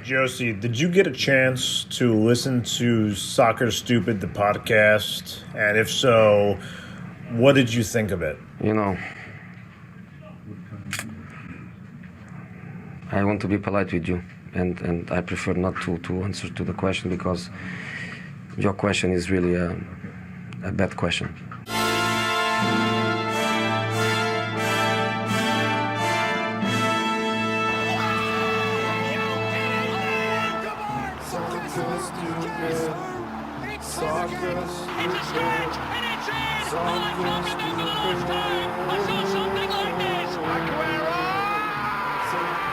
Josie, did you get a chance to listen to Soccer Stupid, the podcast? And if so, what did you think of it? You know, I want to be polite with you, and I prefer not to answer to the question because your question is really a bad question.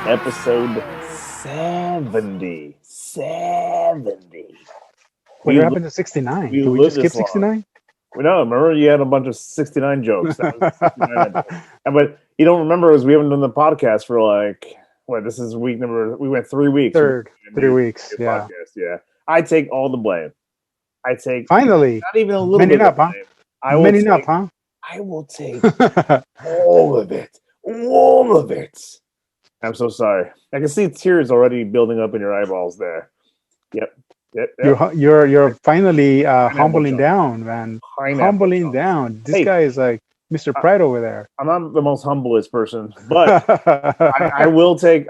Episode 70. 70. What happened to 69? Did we just skip 69? No, remember you had a bunch of 69 jokes. That was 69 but you don't remember because we haven't done the podcast for this is week number, we went 3 weeks. 3 weeks, yeah. Podcast, yeah. I take all the blame. Finally. Not even a little bit of blame. I will take all of it. All of it. I'm so sorry. I can see tears already building up in your eyeballs there. Yep. You're finally humbling down, man. Humbling down. This guy is like Mr. Pride over there. I'm not the most humblest person, but I will take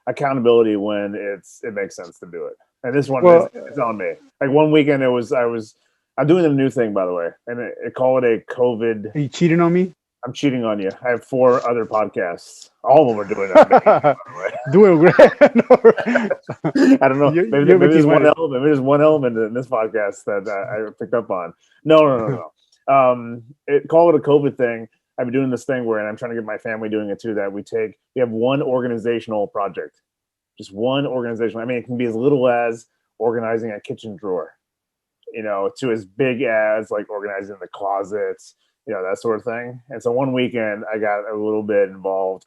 accountability when it makes sense to do it. And this one it's on me. Like one weekend I'm doing a new thing, by the way, and it call it a COVID. Are you cheating on me? I'm cheating on you. I have 4 other podcasts. All of them are doing that. By the way. Doing great. I don't know. Maybe there's one element. Maybe there's one element in this podcast that I picked up on. No. Call it a COVID thing. I've been doing this thing where, and I'm trying to get my family doing it too, that we have one organizational project. Just one organizational. I mean, it can be as little as organizing a kitchen drawer, to as big as like organizing the closets, that sort of thing. And so one weekend I got a little bit involved.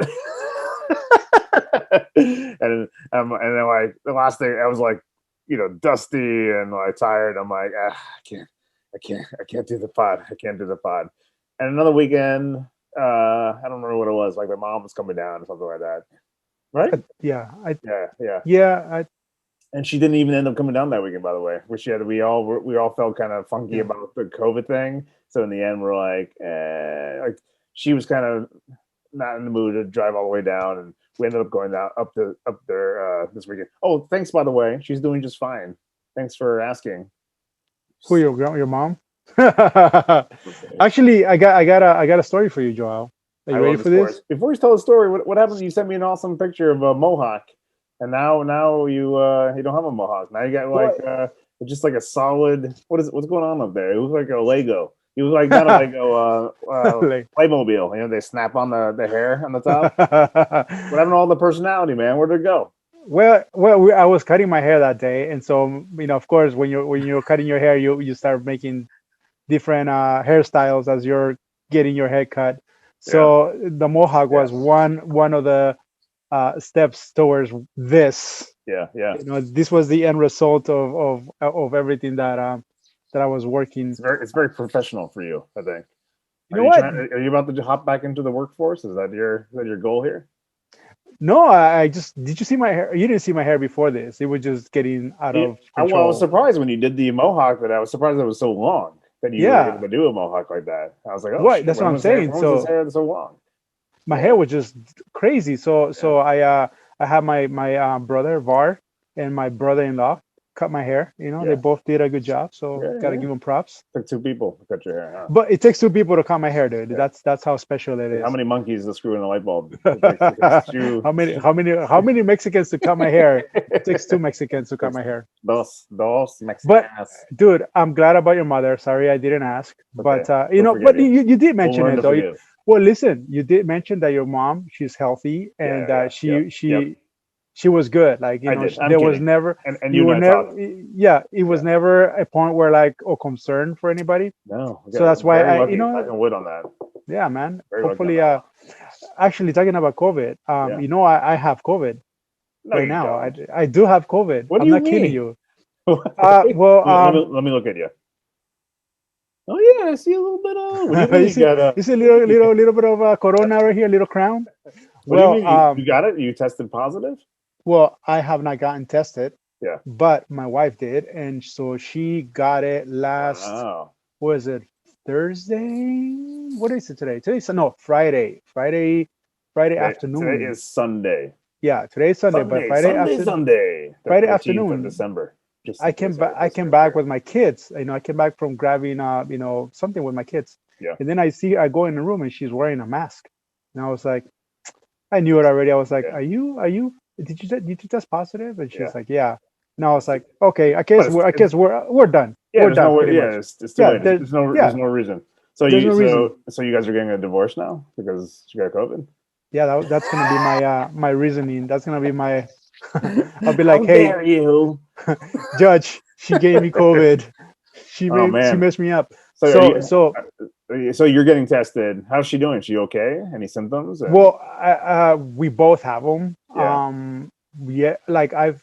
and then the last thing I was like, dusty and like tired. I'm like, I can't do the pod. I can't do the pod. And another weekend, I don't remember what it was. Like my mom was coming down or something like that. Right? Yeah. Yeah. And she didn't even end up coming down that weekend, by the way. We all felt kind of funky about the COVID thing. So in the end, we're like she was kind of not in the mood to drive all the way down, and we ended up going down up there this weekend. Oh, thanks, by the way. She's doing just fine. Thanks for asking. Who, your mom? Actually, I got a story for you, Joel. Are you ready for this? Before you tell the story, what happened? You sent me an awesome picture of a mohawk. And now you don't have a mohawk. Now you got just like a solid. What's going on up there? It looks like a Lego. You look like not a Lego Playmobil. They snap on the hair on the top. What happened to all the personality, man? Where'd it go? Well, I was cutting my hair that day, and so of course, when you're cutting your hair, you start making different hairstyles as you're getting your hair cut. So the mohawk was one of the steps towards this. Yeah. This was the end result of everything that I was working. It's very professional for you, I think. Are you about to hop back into the workforce? Is that your goal here? No, I just did you see my hair? You didn't see my hair before this. It was just getting out of control. I was surprised when you did the mohawk that I was surprised it was so long that you were able to do a mohawk like that. I was like, oh, right. That's what I'm saying. Why was his hair so long? My hair was just crazy. So I had my brother Var and my brother-in-law cut my hair. They both did a good job. So gotta give them props. It took 2 people to cut your hair, huh? But it takes 2 people to cut my hair, dude. Yeah. That's how special it is. How many monkeys to screw in a light bulb? How many Mexicans to cut my hair? It takes 2 Mexicans to cut my hair. Dos Mexicans. But dude, I'm glad about your mother. Sorry I didn't ask. Okay. But you did mention it though. Well, listen, you did mention that your mom, she's healthy and she was good. Like, there was never, and you were never, it was never a point where concern for anybody. No. So that's why I would on that. Yeah, man. Hopefully, actually talking about COVID, I have COVID right now. I do have COVID. What do I'm you not mean? kidding you. Let me look at you. Oh yeah, I see a little bit of. You see a little bit of corona right here, a little crown. What do you mean? You got it? You tested positive? Well, I have not gotten tested, Yeah. but my wife did, and so she got it last. Oh. What is it? Thursday? What is it today? Today's no Friday. Friday Today afternoon. is Sunday. Yeah, today's Sunday, but Sunday. The Friday 14th of afternoon, December. Just I in case came back. our I came listeners back are- with my kids. I came back from grabbing, something with my kids. Yeah. And then I go in the room and she's wearing a mask, and I was like, I knew it already. I was like, Yeah. are you? Did you test positive? And she's Yeah. like, yeah. And I was like, okay, I But guess we're done. Yeah, We're there's done no way. pretty Yeah, much. it's too Yeah, late. There's no reason. So there's no reason. so you guys are getting a divorce now because you got COVID. Yeah, that's gonna be my reasoning. That's gonna be my. I'll be like, How hey, dare you? judge, she gave me COVID. She Oh man. messed me up. So So you're getting tested. How's she doing? She okay? Any symptoms? well, we both have them. Yeah. Yeah, like I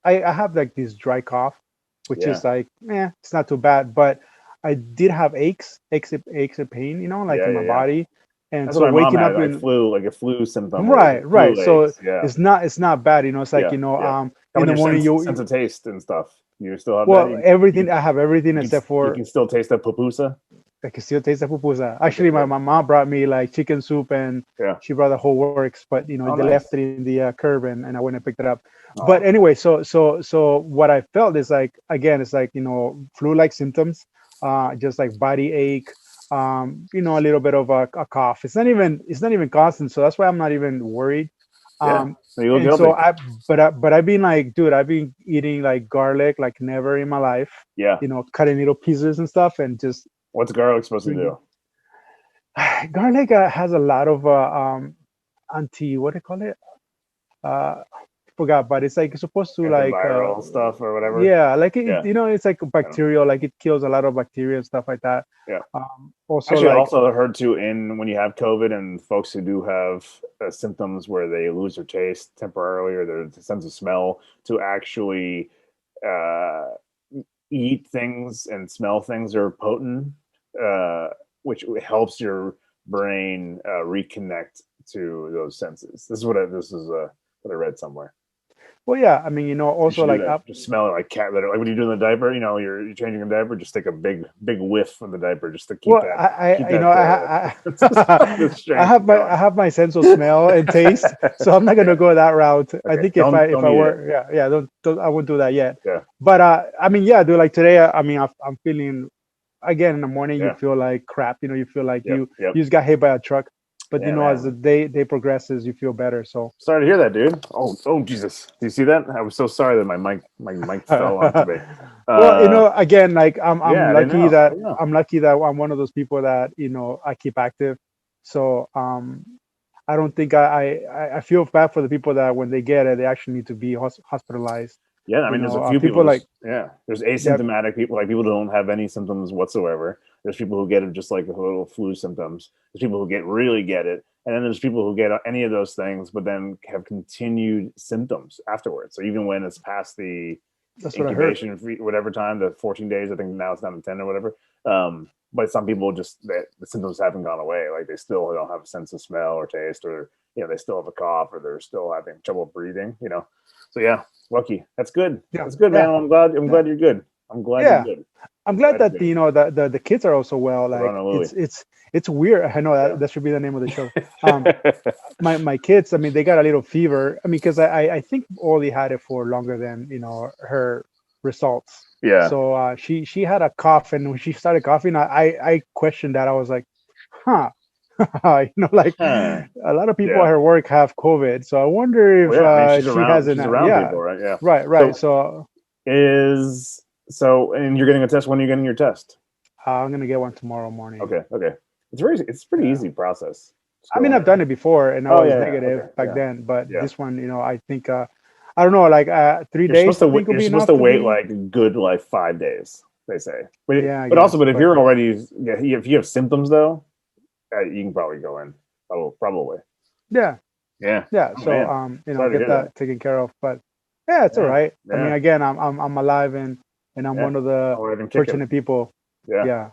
have like this dry cough, which Yeah. is like, it's not too bad. But I did have aches and pain, like in my Yeah. body, and That's so what my mom waking had, up in like a flu symptom. right, Flu So aches. Yeah. it's not bad, It's like Yeah. How in about the your morning sense of taste and stuff? You still have well that? everything I have everything except You for can still taste the pupusa. I can still taste the pupusa. Actually, my mom brought me like chicken soup, and Yeah. she brought the whole works, but Oh, they nice. left it in the curb, and I went and picked it up. Oh. But anyway, so what I felt is like, again, it's like flu-like symptoms, just like body ache, a little bit of a cough. It's not even constant, so that's why I'm not even worried. Yeah. So you look And healthy. so but I've been like, dude, I've been eating like garlic like never in my life. Yeah. Cutting little pieces and stuff, and just What's garlic supposed to do? garlic has a lot of anti, what do you call it? Forgot, but it's like it's supposed to like Antiviral stuff or whatever. yeah, like it, Yeah. it's like bacterial, like it kills a lot of bacteria and stuff like that. Yeah. Also, Actually, I like also heard too when you have COVID and folks who do have symptoms where they lose their taste temporarily or their sense of smell, to actually uh, eat things and smell things that are potent, which helps your brain reconnect to those senses. This is what I read somewhere. well, yeah, I mean, You also should do like that. Just smell it like cat litter. Like when you do the diaper, you're changing a diaper. Just take a big whiff of the diaper just to keep well, that. I have my sense of smell and taste, so I'm not gonna go that route. I think if I were, don't I won't do that yet. Yeah. But I mean, yeah, dude, like today, I mean, I'm feeling again in the morning. You feel like crap. You feel like you just got hit by a truck. But as the day progresses, you feel better. So sorry to hear that, dude. Oh Jesus! Do you see that? I was so sorry that my mic fell onto me. Well, again, like I'm lucky that I'm I'm one of those people that I keep active. So I don't think I feel bad for the people that when they get it, they actually need to be hospitalized. Yeah, I mean, there's a few people like there's asymptomatic people, like people who don't have any symptoms whatsoever. There's people who get it just like little flu symptoms. There's people who really get it, and then there's people who get any of those things, but then have continued symptoms afterwards. So even when it's past the incubation, whatever time, the 14 days, I think now it's down to 10 or whatever. But some people the symptoms haven't gone away. Like they still don't have a sense of smell or taste, or they still have a cough, or they're still having trouble breathing. So yeah, lucky. That's good. Yeah. That's good, man. I'm glad you're good. I'm glad you're good. I'm glad that the kids are also well. Like it's weird. I know that should be the name of the show. My kids, I mean, they got a little fever. I mean, because I think Ollie had it for longer than her results. Yeah. So she had a cough, and when she started coughing, I questioned that. I was like, huh. Like a lot of people at her work have COVID, so I wonder if she has it. She's around people, right? Yeah. Right. And you're getting a test. When are you getting your test? I'm gonna get one tomorrow morning. Okay. It's pretty easy process. I mean, I've done it before, and I was negative back then. But this one, I think I don't know, like 3 days. You're supposed to wait like good 5 days, they say. But if you're already if you have symptoms though, you can probably go in. Probably. Yeah. Oh, so get that taken care of. But yeah, it's all right. I mean, again, I'm alive, and I'm one of the fortunate people. Yeah.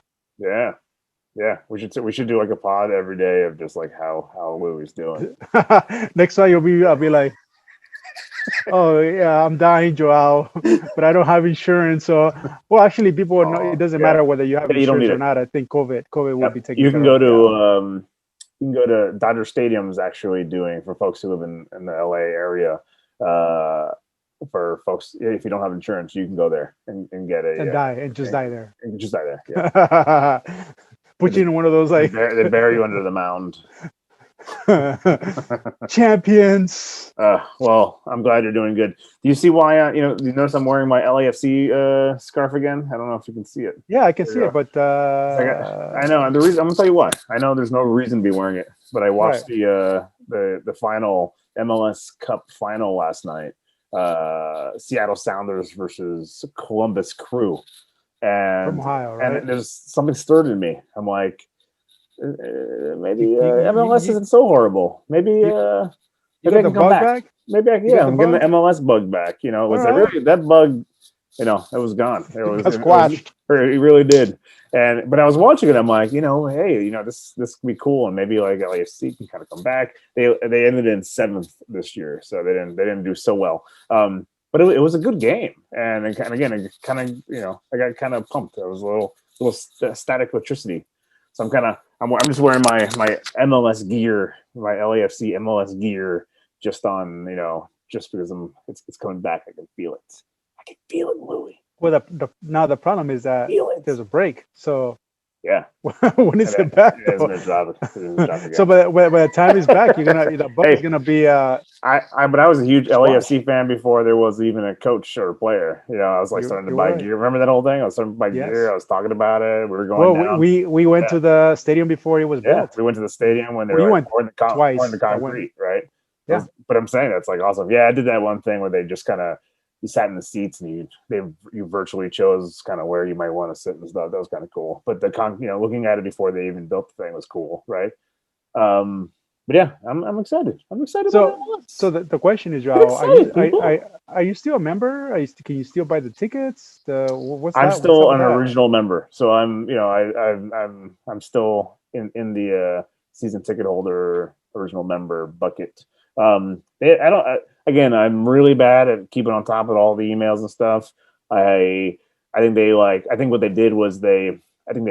We should do like a pod every day of just like how Louis doing. Next time I'll be like, Oh yeah, I'm dying, Joao, but I don't have insurance. So, well, actually, people know it doesn't matter whether you have You don't insurance need or it. not. I think COVID will be taken You care can go of. to Dodger Stadium's actually doing for folks who live in the LA area. For folks, if you don't have insurance, you can go there and get And die and just die there. and just die there. Yeah, Put you in one of those like they bury you under the mound. champions. Well, I'm glad you're doing good. Do you see why? You notice I'm wearing my LAFC scarf again. I don't know if you can see it. Yeah, I can see it, but I know, and the reason I'm gonna tell you why. I know there's no reason to be wearing it, but I watched the final MLS Cup final last night. Seattle Sounders versus Columbus Crew, and from Ohio, right? and there's something stirred in me. I'm like, maybe MLS isn't so horrible. Maybe maybe I can come back. Maybe I'm getting the MLS bug back. It was really that bug. It was gone. It was squashed. It really did. But I was watching it. I'm like, hey, this could be cool, and maybe like LAFC can kind of come back. They ended in 7th this year, so they didn't do so well. But it was a good game, and again, it kind of I got kind of pumped. There was a little static electricity. So I'm just wearing my MLS gear, my LAFC MLS gear, just on just because it's coming back. I can feel it. I can feel it, Louis. Well, now the problem is that there's a break. So yeah, when is it back? So by the time he's back, the bug is gonna be. But I was a huge LAFC fan before there was even a coach or a player. I was like starting to buy gear. Remember that whole thing? I was starting to buy gear. I was talking about it. We were going. Well, we went to the stadium before it was built. We went to the stadium when they were pouring the concrete, right? Yeah, but I'm saying that's like awesome. Yeah, I did that one thing where they just kind of you sat in the seats and you virtually chose kind of where you might want to sit and stuff. That was kind of cool. But looking at it before they even built the thing was cool, right? But yeah, I'm excited. I'm excited. So the question is, João, are you still a member? Can you still buy the tickets? I'm still an original member, so I'm I'm still in the season ticket holder original member bucket. I'm really bad at keeping on top of all the emails and stuff. I think what they did was they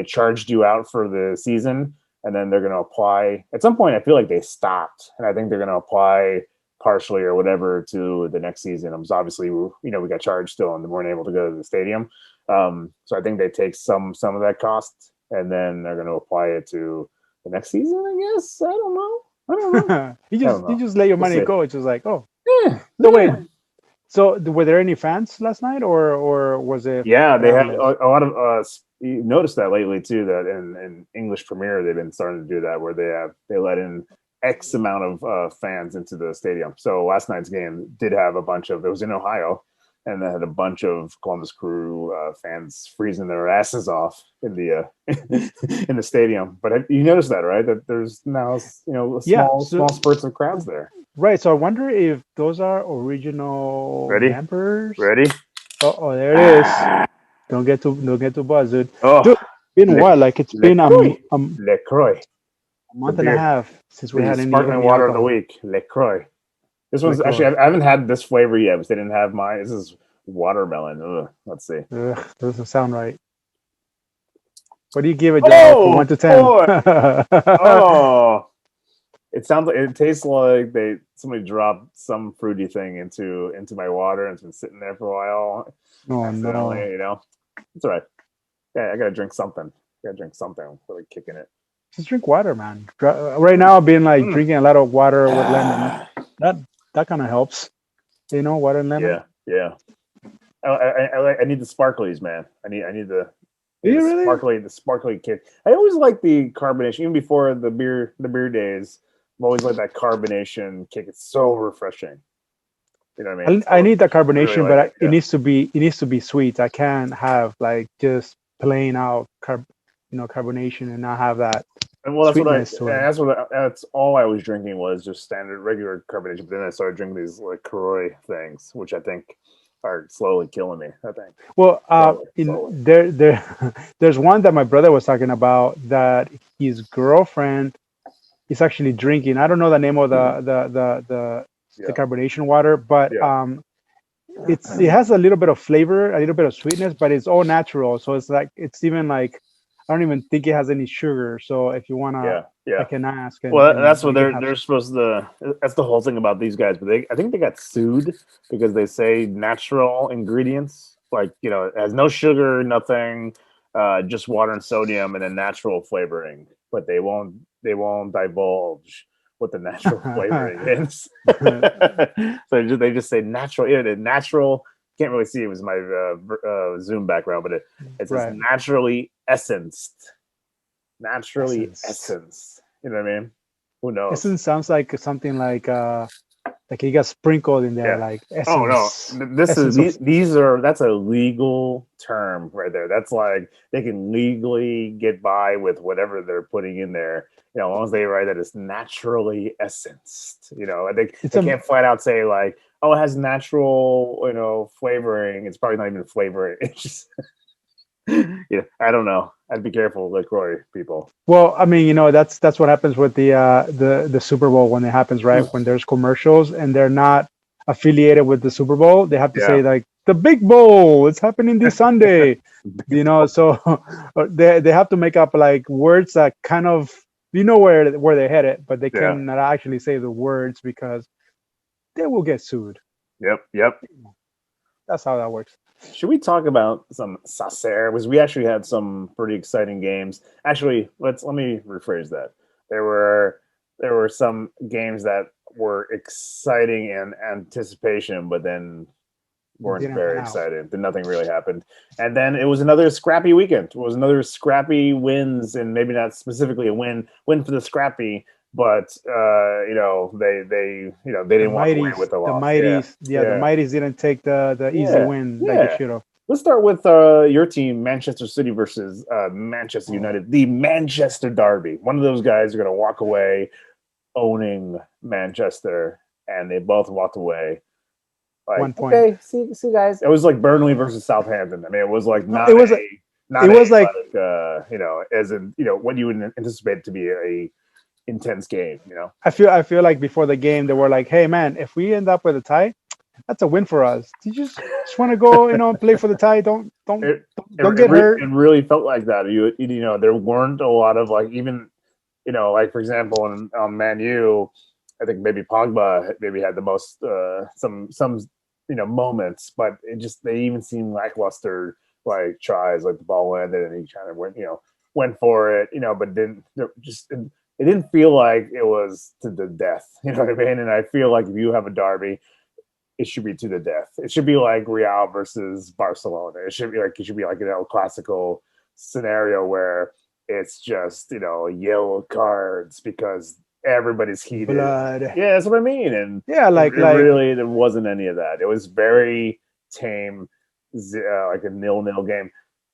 charged you out for the season, and then they're going to apply at some point. I feel like they stopped, and I think they're going to apply partially or whatever to the next season. Obviously, we got charged still and we weren't able to go to the stadium. So I think they take some of that cost, and then they're going to apply it to the next season. I guess I don't know. You just let your money go. It's just like, oh, no, wait. So were there any fans last night, or was it? Yeah, they had a lot of. You noticed that lately too. That in English Premier, they've been starting to do that, where they let in X amount of fans into the stadium. So last night's game did have a bunch of. It was in Ohio, and they had a bunch of Columbus Crew fans freezing their asses off in the in the stadium. But you noticed that, right? That there's now small spurts of crowds there. Right. So I wonder if those are original members. Ready? Oh, there it is. Don't get too buzzed, dude. Oh, dude, been what? Like it's been LaCroix. A month and a half since we had any sparkling water of the week. LaCroix. This one's actually I haven't had this flavor yet, but they didn't have mine. This is watermelon. Ugh, let's see. Doesn't sound right. What do you give it, João, from 1 to 10? Oh, it tastes like somebody dropped some fruity thing into my water and it's been sitting there for a while. Oh no! It's all right. Yeah, I gotta drink something. Really kicking it. Just drink water, man. Right now, I've been drinking a lot of water with lemon. That kind of helps. Water and lemon. Yeah. I need the sparklies, man. I need the sparkly kick. I always like the carbonation, even before the beer days. I've always liked that carbonation kick. It's so refreshing. You know what I mean? I need the carbonation, really but it needs to be sweet. I can't have just plain out carbonation and not have that. And well, that's all I was drinking was just standard regular carbonation. But then I started drinking these LaCroix things, which I think are slowly killing me. I think. Well, there's one that my brother was talking about that his girlfriend is actually drinking. I don't know the name of the the carbonation water, but Yeah. it has a little bit of flavor, a little bit of sweetness, but it's all natural. So it's like it's even like I don't even think it has any sugar. So if you wanna, I can ask. Well, that's what they're supposed to. That's the whole thing about these guys. But I think they got sued because they say natural ingredients, like it has no sugar, nothing, just water and sodium, and a natural flavoring. But they won't divulge what the natural flavoring is. So they just say natural. Yeah, the natural. Can't really see it was my Zoom background, but it says naturally essenced. Naturally essence. You know what I mean? Who knows? Essence sounds like something like it got sprinkled in there, like essence. Oh no, that's a legal term right there. That's like they can legally get by with whatever they're putting in there. As long as they write that it's naturally essenced. They can't flat out say like, oh, it has natural, flavoring. It's probably not even flavoring. It's just I don't know. I'd be careful, LaCroix people. Well, I mean, that's what happens with the Super Bowl when it happens, right? When there's commercials and they're not affiliated with the Super Bowl, they have to say like the Big Bowl. It's happening this Sunday, So they have to make up like words that kind of where they're headed, but they cannot actually say the words because they will get sued. Yep. That's how that works. Should we talk about some Sacer? Because we actually had some pretty exciting games. Actually, let me rephrase that. There were some games that were exciting in anticipation, but then weren't very excited. Then nothing really happened. And then it was another scrappy weekend. It was another scrappy wins, and maybe not specifically a win for the scrappy. But they didn't walk away with the loss. The Mighties didn't take the easy win like they should have. Let's start with your team, Manchester City versus Manchester United, the Manchester Derby. One of those guys are going to walk away owning Manchester, and they both walked away. Like, 1 point. Okay, see, guys. It was like Burnley versus Southampton. I mean, it was like what you would anticipate to be a intense game. I feel like before the game they were like, hey man, if we end up with a tie, that's a win for us. You just want to go play for the tie. Don't get hurt. It really felt like that. There weren't a lot of like, even like for example on Man U, I think maybe Pogba maybe had the most some moments, but they even seemed lackluster, like tries, like the ball landed and he kind of went for it, but it didn't feel like it was to the death. You know what I mean? And I feel like if you have a derby, it should be to the death. It should be like Real versus Barcelona. It should be like an El Clasico scenario where it's just, yellow cards because everybody's heated. Blood. Yeah, that's what I mean. And really there wasn't any of that. It was very tame, like a 0-0 game.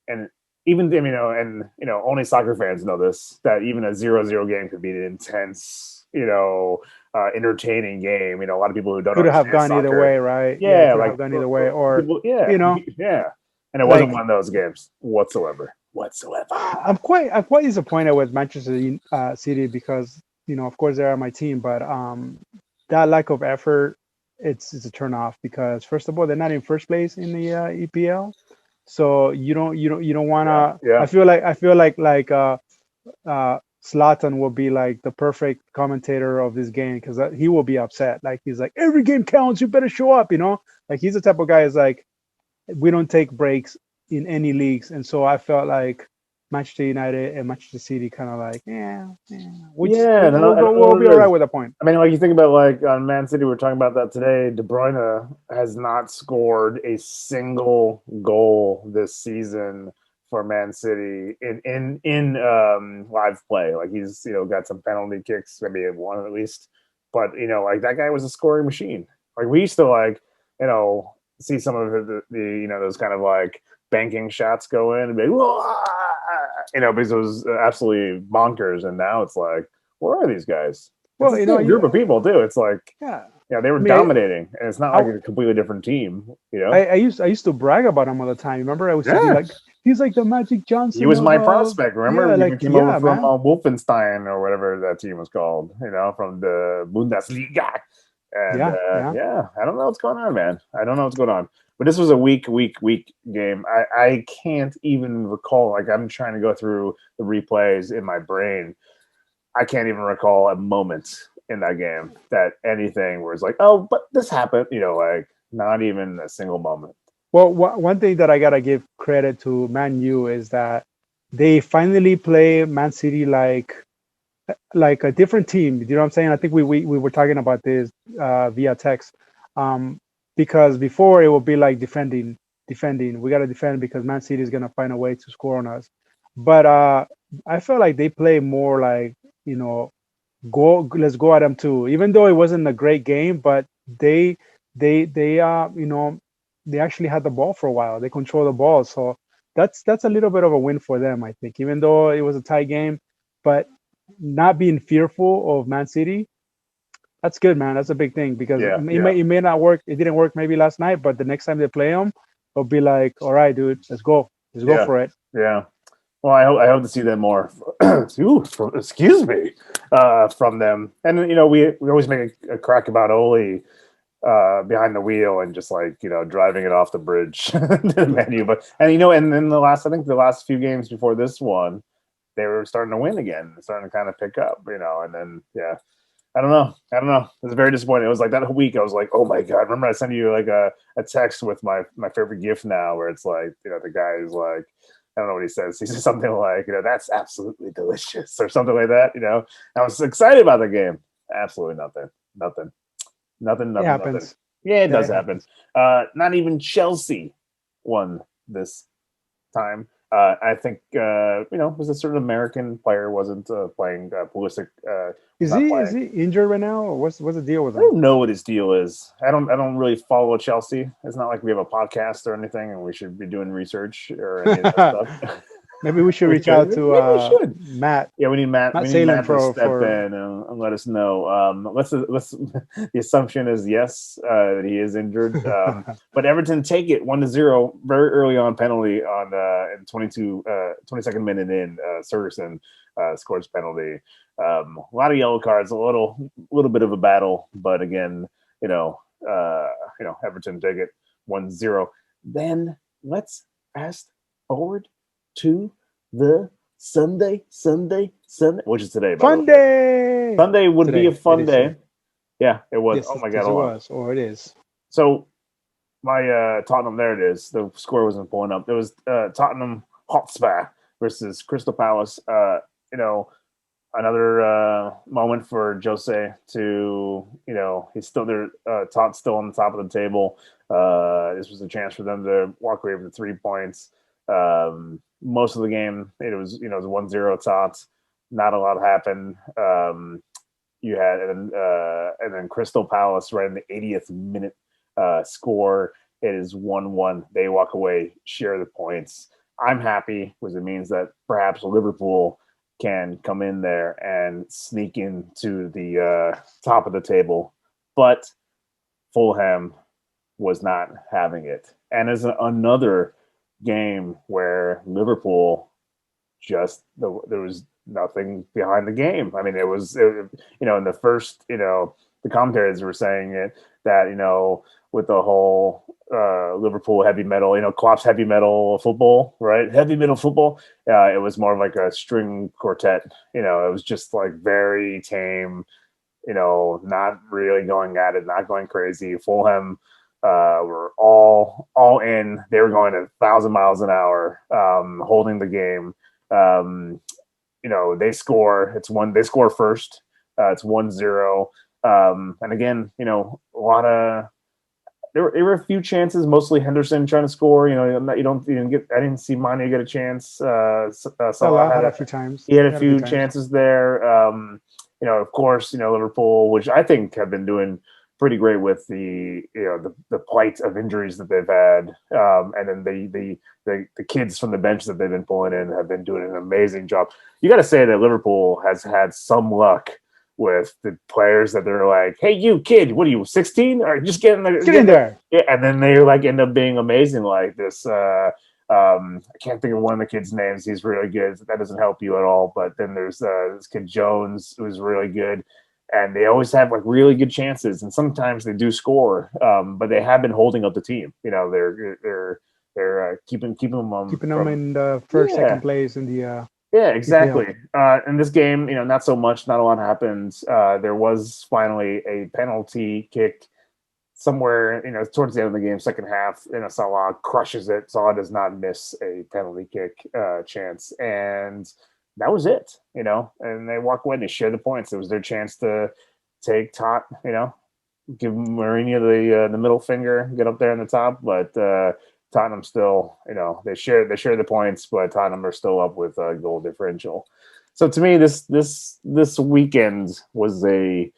And even only soccer fans know this, that even a 0-0 game could be an intense, entertaining game. A lot of people who don't could have gone either way, right? Yeah, like gone either way, or people, and it wasn't one of those games whatsoever. I'm quite disappointed with Manchester City because of course they are my team, but that lack of effort, it's a turn off because first of all they're not in first place in the EPL. So you don't want to. Yeah. I feel like Zlatan will be like the perfect commentator of this game because he will be upset. Like he's like, every game counts. You better show up. Like he's the type of guy is like, we don't take breaks in any leagues, and so I felt like Manchester United and Manchester City kind of like, we'll be all right with a point. I mean, like you think about like on Man City, we're talking about that today. De Bruyne has not scored a single goal this season for Man City in live play. Like he's got some penalty kicks, maybe one at least, but like that guy was a scoring machine. Like we used to see some of the those kind of like banking shots go in and be like, because it was absolutely bonkers. And now it's like, where are these guys? Well, it's a group of people too. It's like, they were dominating, and it's not like a completely different team. I used to brag about him all the time. Remember, I was like, he's like the Magic Johnson. He was my prospect. Remember, he came over from Wolfenstein or whatever that team was called. From the Bundesliga. And yeah. I don't know what's going on, man. I don't know what's going on. But this was a weak game. I can't even recall. Like, I'm trying to go through the replays in my brain. I can't even recall a moment in that game that anything where it's like, oh, but this happened. Like, not even a single moment. Well, one thing that I gotta give credit to Man U is that they finally play Man City like a different team. You know what I'm saying? I think we were talking about this via text, because before it would be like defending. We gotta defend because Man City is gonna find a way to score on us. But I felt like they play more like, let's go at them too. Even though it wasn't a great game, but they they actually had the ball for a while. They control the ball, so that's a little bit of a win for them, I think. Even though it was a tie game, but not being fearful of Man City, that's good, man. That's a big thing because it may not work. It didn't work maybe last night, but the next time they play them, they'll be like, all right, dude, let's go for it. Yeah. Well, I hope to see that more. Excuse me, from them. And we always make a crack about Oli behind the wheel and just like driving it off the bridge to the menu. But and then the last few games before this one, they were starting to win again, starting to kind of pick up. And then I don't know. It was very disappointing. It was like that whole week. I was like, oh my god! Remember, I sent you like a text with my favorite GIF now, where it's like the guy is like, I don't know what he says. He says something like, that's absolutely delicious, or something like that. I was excited about the game. Absolutely nothing. It happens. Yeah, it does happen. Not even Chelsea won this time. I think it was a certain American player wasn't playing. Pulisic is he injured right now, or what's the deal with him? I don't know what his deal is. I don't really follow Chelsea. It's not like we have a podcast or anything, and we should be doing research or any of that stuff. Maybe we should reach out to Matt. Yeah, we need Matt. We need Matt to step in and let us know. The assumption is yes, that he is injured. But Everton take it 1-0 very early on penalty on in 22nd minute in. Sergerson scores penalty. A lot of yellow cards, a little bit of a battle, but again, Everton take it 1-0. Then let's fast forward to the Sunday, which is today. Fun day. Sunday would be a fun day. Yeah, it was. Yes, oh my god, it was, or it is. So my Tottenham, there it is. The score wasn't pulling up. It was Tottenham Hotspur versus Crystal Palace. Another moment for Jose to, he's still there. Tot's still on the top of the table. This was a chance for them to walk away with the 3 points. Most of the game, it was 1-0 Tots. Not a lot happened. You had and then Crystal Palace right in the 80th minute score. It is 1-1. They walk away, share the points. I'm happy because it means that perhaps Liverpool can come in there and sneak into the top of the table, but Fulham was not having it. And as another game where Liverpool there was nothing behind the game. I mean, it was in the first, the commentators were saying it that, with the whole Liverpool heavy metal, Klopp's heavy metal football, right? Heavy metal football. It was more of like a string quartet. It was just like very tame, not really going at it, not going crazy. Fulham were all in. They were going at 1,000 miles an hour, holding the game. They score. They score first. It's 1-0. And again, a lot of there were a few chances, mostly Henderson trying to score. I didn't see Mane get a chance. Salah had a few times. He had a few chances there. Of course, Liverpool, which I think have been doing pretty great with the plight of injuries that they've had, and then the kids from the bench that they've been pulling in have been doing an amazing job. You got to say that Liverpool has had some luck with the players that they're like, hey, you kid, what are you, 16? Or just get in there. Yeah, and then they end up being amazing like this. I can't think of one of the kids' names. He's really good. That doesn't help you at all. But then there's this kid Jones, who's really good. and they always have like really good chances, and sometimes they do score, but they have been holding up the team. They're keeping them in the first, second place in the. Yeah, exactly. In this game, not so much. Not a lot happened. There was finally a penalty kick somewhere, towards the end of the game, second half. Salah crushes it. Salah does not miss a penalty kick chance, and that was it. And they walk away and they share the points. It was their chance to take top. Give Mourinho the middle finger, get up there in the top, but. Tottenham still, they share the points, but Tottenham are still up with a goal differential. So to me, this weekend was a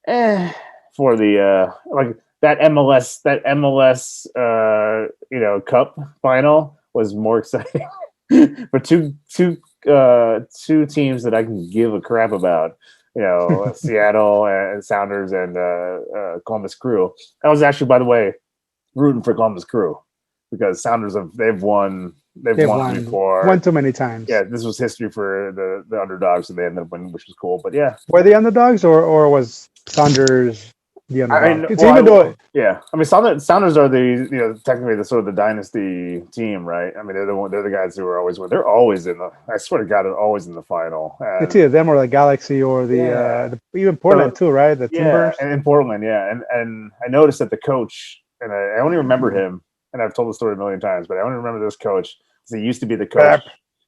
for the like that MLS Cup final was more exciting for two teams that I can give a crap about. Seattle and Sounders and Columbus Crew. I was actually, by the way, rooting for Columbus Crew. Because Sounders they've won before. Won too many times. Yeah, this was history for the underdogs, and they ended up winning, which was cool. But yeah, were they underdogs or was Sounders the underdog? Sounders are the technically the sort of the dynasty team, right? I mean, they're the guys who are always winning. They're always I swear to God, they're always in the final. It's either them or the Galaxy or the even Portland too, right? The Timbers. And in Portland, and I noticed that the coach, and I only remember him. And I've told the story a million times, but I only remember this coach because he used to be the coach.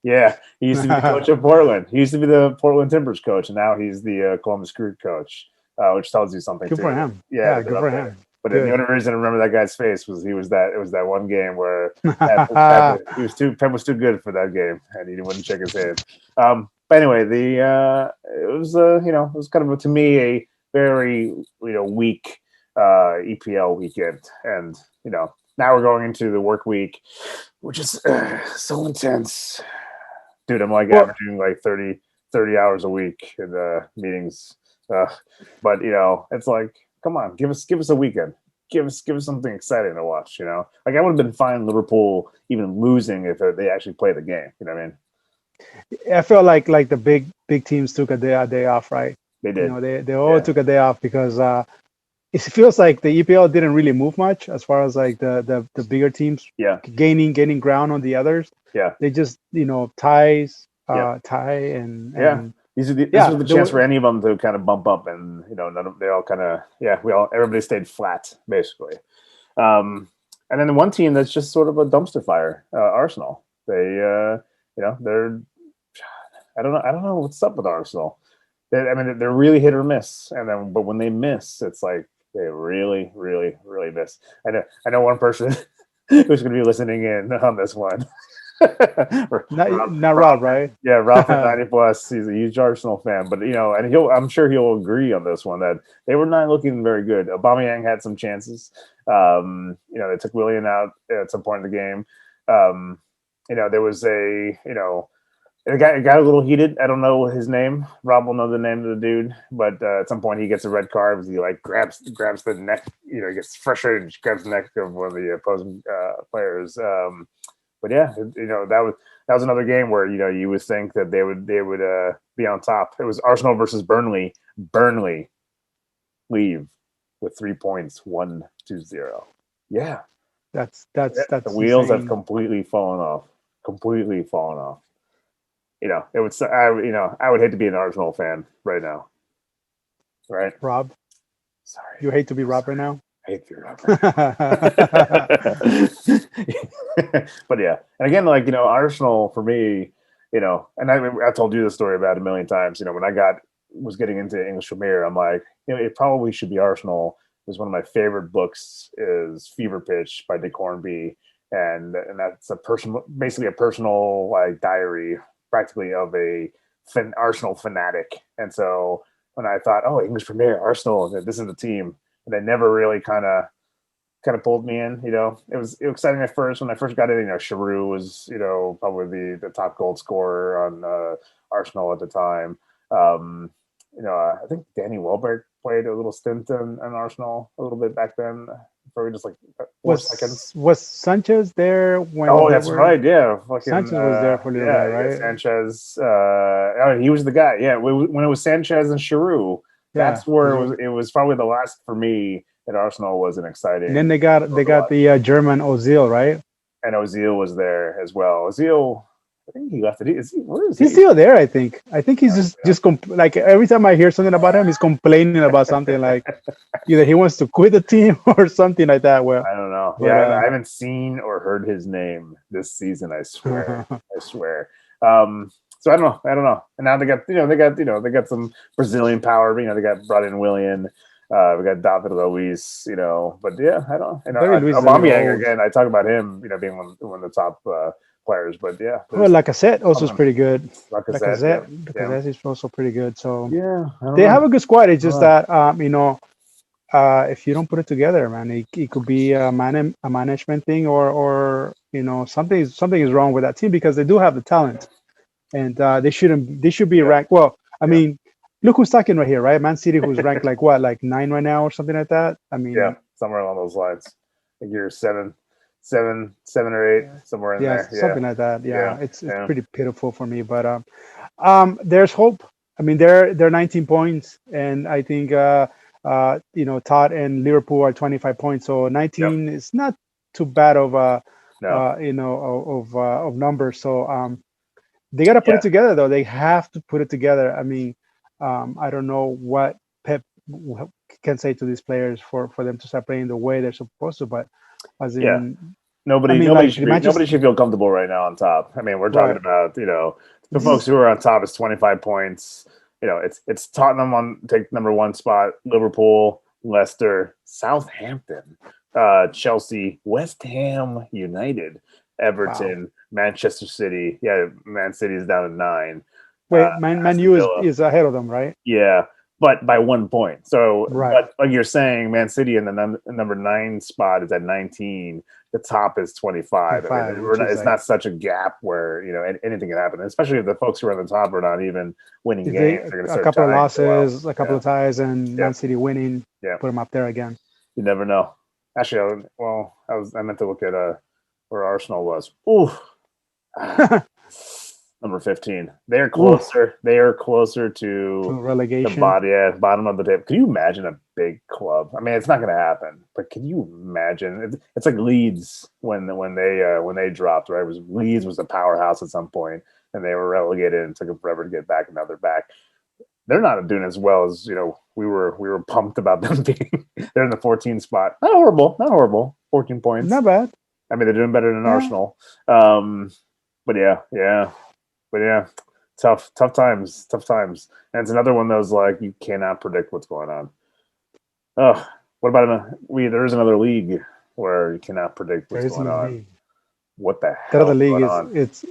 Yeah, he used to be the coach of Portland. He used to be the Portland Timbers coach, and now he's the Columbus Crew coach, which tells you something. Good for him. Yeah, good for him. But the only reason I remember that guy's face was it was that one game where Pep was too good for that game, and he wouldn't shake his hand. But anyway, it was kind of to me a very weak EPL weekend, and now we're going into the work week, which is so intense. Dude, I'm averaging like 30 hours a week in the meetings. But it's like, come on, give us a weekend. Give us something exciting to watch, I would have been fine Liverpool even losing if they actually played the game. You know what I mean? I felt like the big teams took a day off, right? They did. They all took a day off because it feels like the EPL didn't really move much as far as like the bigger teams gaining ground on the others. Yeah. They just, tie and This was the chance for any of them to kind of bump up, and they all kind of everybody stayed flat basically. And then the one team that's just sort of a dumpster fire, Arsenal. They're I don't know what's up with Arsenal. They're really hit or miss, but when they miss, it's like they really, really, really miss. I know one person who's going to be listening in on this one. Rob, right? Yeah, Rob from 90 Plus. He's a huge Arsenal fan, but and I'm sure he'll agree on this one that they were not looking very good. Aubameyang had some chances. They took Willian out at some point in the game. There was it got a little heated. I don't know his name. Rob will know the name of the dude, but at some point he gets a red card because he grabs the neck. He gets frustrated and grabs the neck of one of the opposing players. But yeah, that was another game where you would think that they would be on top. It was Arsenal versus Burnley. Burnley leave with 3 points, 1-0. Yeah, that's the wheels have completely fallen off. It would. I would hate to be an Arsenal fan right now. Right, Rob. Sorry, you hate to be Rob right now. I hate to be Rob. But yeah, and again, Arsenal for me, and I told you the story about it a million times. When I was getting into English Premier, I'm like, it probably should be Arsenal. It was one of my favorite books is Fever Pitch by Dick Hornby, and that's basically a personal diary. Practically of a Arsenal fanatic. And so when I thought, English Premier, Arsenal, this is the team, and they never really kind of pulled me in. It was exciting at first. When I first got in, Giroud was probably the top goal scorer on Arsenal at the time. I think Danny Welbeck played a little stint in Arsenal a little bit back then. Probably just 4 seconds. Was Sanchez there when? Oh, that's right. Yeah, Sanchez was there for a little bit, right? Sanchez. He was the guy. Yeah, when it was Sanchez and Giroud, That's where it was probably the last for me at Arsenal was an exciting. And then they got the German Ozil, right? And Ozil was there as well. Ozil, I think he left it. Where is he? He's still there, I think. I think he's like every time I hear something about him, he's complaining about something like either he wants to quit the team or something like that. Well, I don't know. I haven't seen or heard his name this season. I swear. I swear. So I don't know. And now they got some Brazilian power. They got brought in Willian. We got David Luiz. But yeah, I don't. Aubameyang again. I talk about him. Being one of the top players. But yeah. Well, Lacazette also is pretty good. Lacazette is also pretty good. So yeah, they have a good squad. It's just that if you don't put it together, man, it could be a management thing or something is wrong with that team because they do have the talent, and they should be ranked. Well, I mean, look who's talking right here, right? Man City, who's ranked like 9 right now or something like that. I mean, somewhere along those lines. I think you're 7 or 8, somewhere in there. Something like that. It's pretty pitiful for me, but there's hope. I mean, they're 19 points, and I think Todd and Liverpool are 25 points, so 19 is not too bad of of numbers. So they got to put it together, though. They have to put it together. I mean, I don't know what Pep can say to these players for them to start playing the way they're supposed to, but as in nobody should feel comfortable right now on top. I mean, we're talking about the folks who are on top is 25 points. It's Tottenham on take number 1 spot, Liverpool, Leicester, Southampton, Chelsea, West Ham United, Everton, Manchester City. Yeah, Man City is down to 9. Wait, Man U is ahead of them, right? Yeah, but by 1 point. So, but like you're saying, Man City in the number 9 spot is at 19. The top is 25. I mean, it's not such a gap where anything can happen, especially if the folks who are on the top are not even winning games. They're a couple of losses, a couple of ties, and Man City winning. Put them up there again. You never know. Actually, I meant to look at where Arsenal was. Ooh. Number 15. They are closer. Oof. They are closer to relegation. The bottom of the table. Can you imagine a big club? I mean, it's not going to happen. But can you imagine? It's like Leeds when they dropped. Right? Leeds was a powerhouse at some point, and they were relegated and took them forever to get back. And now they're back. They're not doing as well as we were pumped about them being. They're in the 14th spot. Not horrible. 14 points. Not bad. I mean, they're doing better than Arsenal. But yeah, tough times. And it's another one that was like you cannot predict what's going on. Oh, what about there is another league where you cannot predict what's going on. League. What the hell? That other league is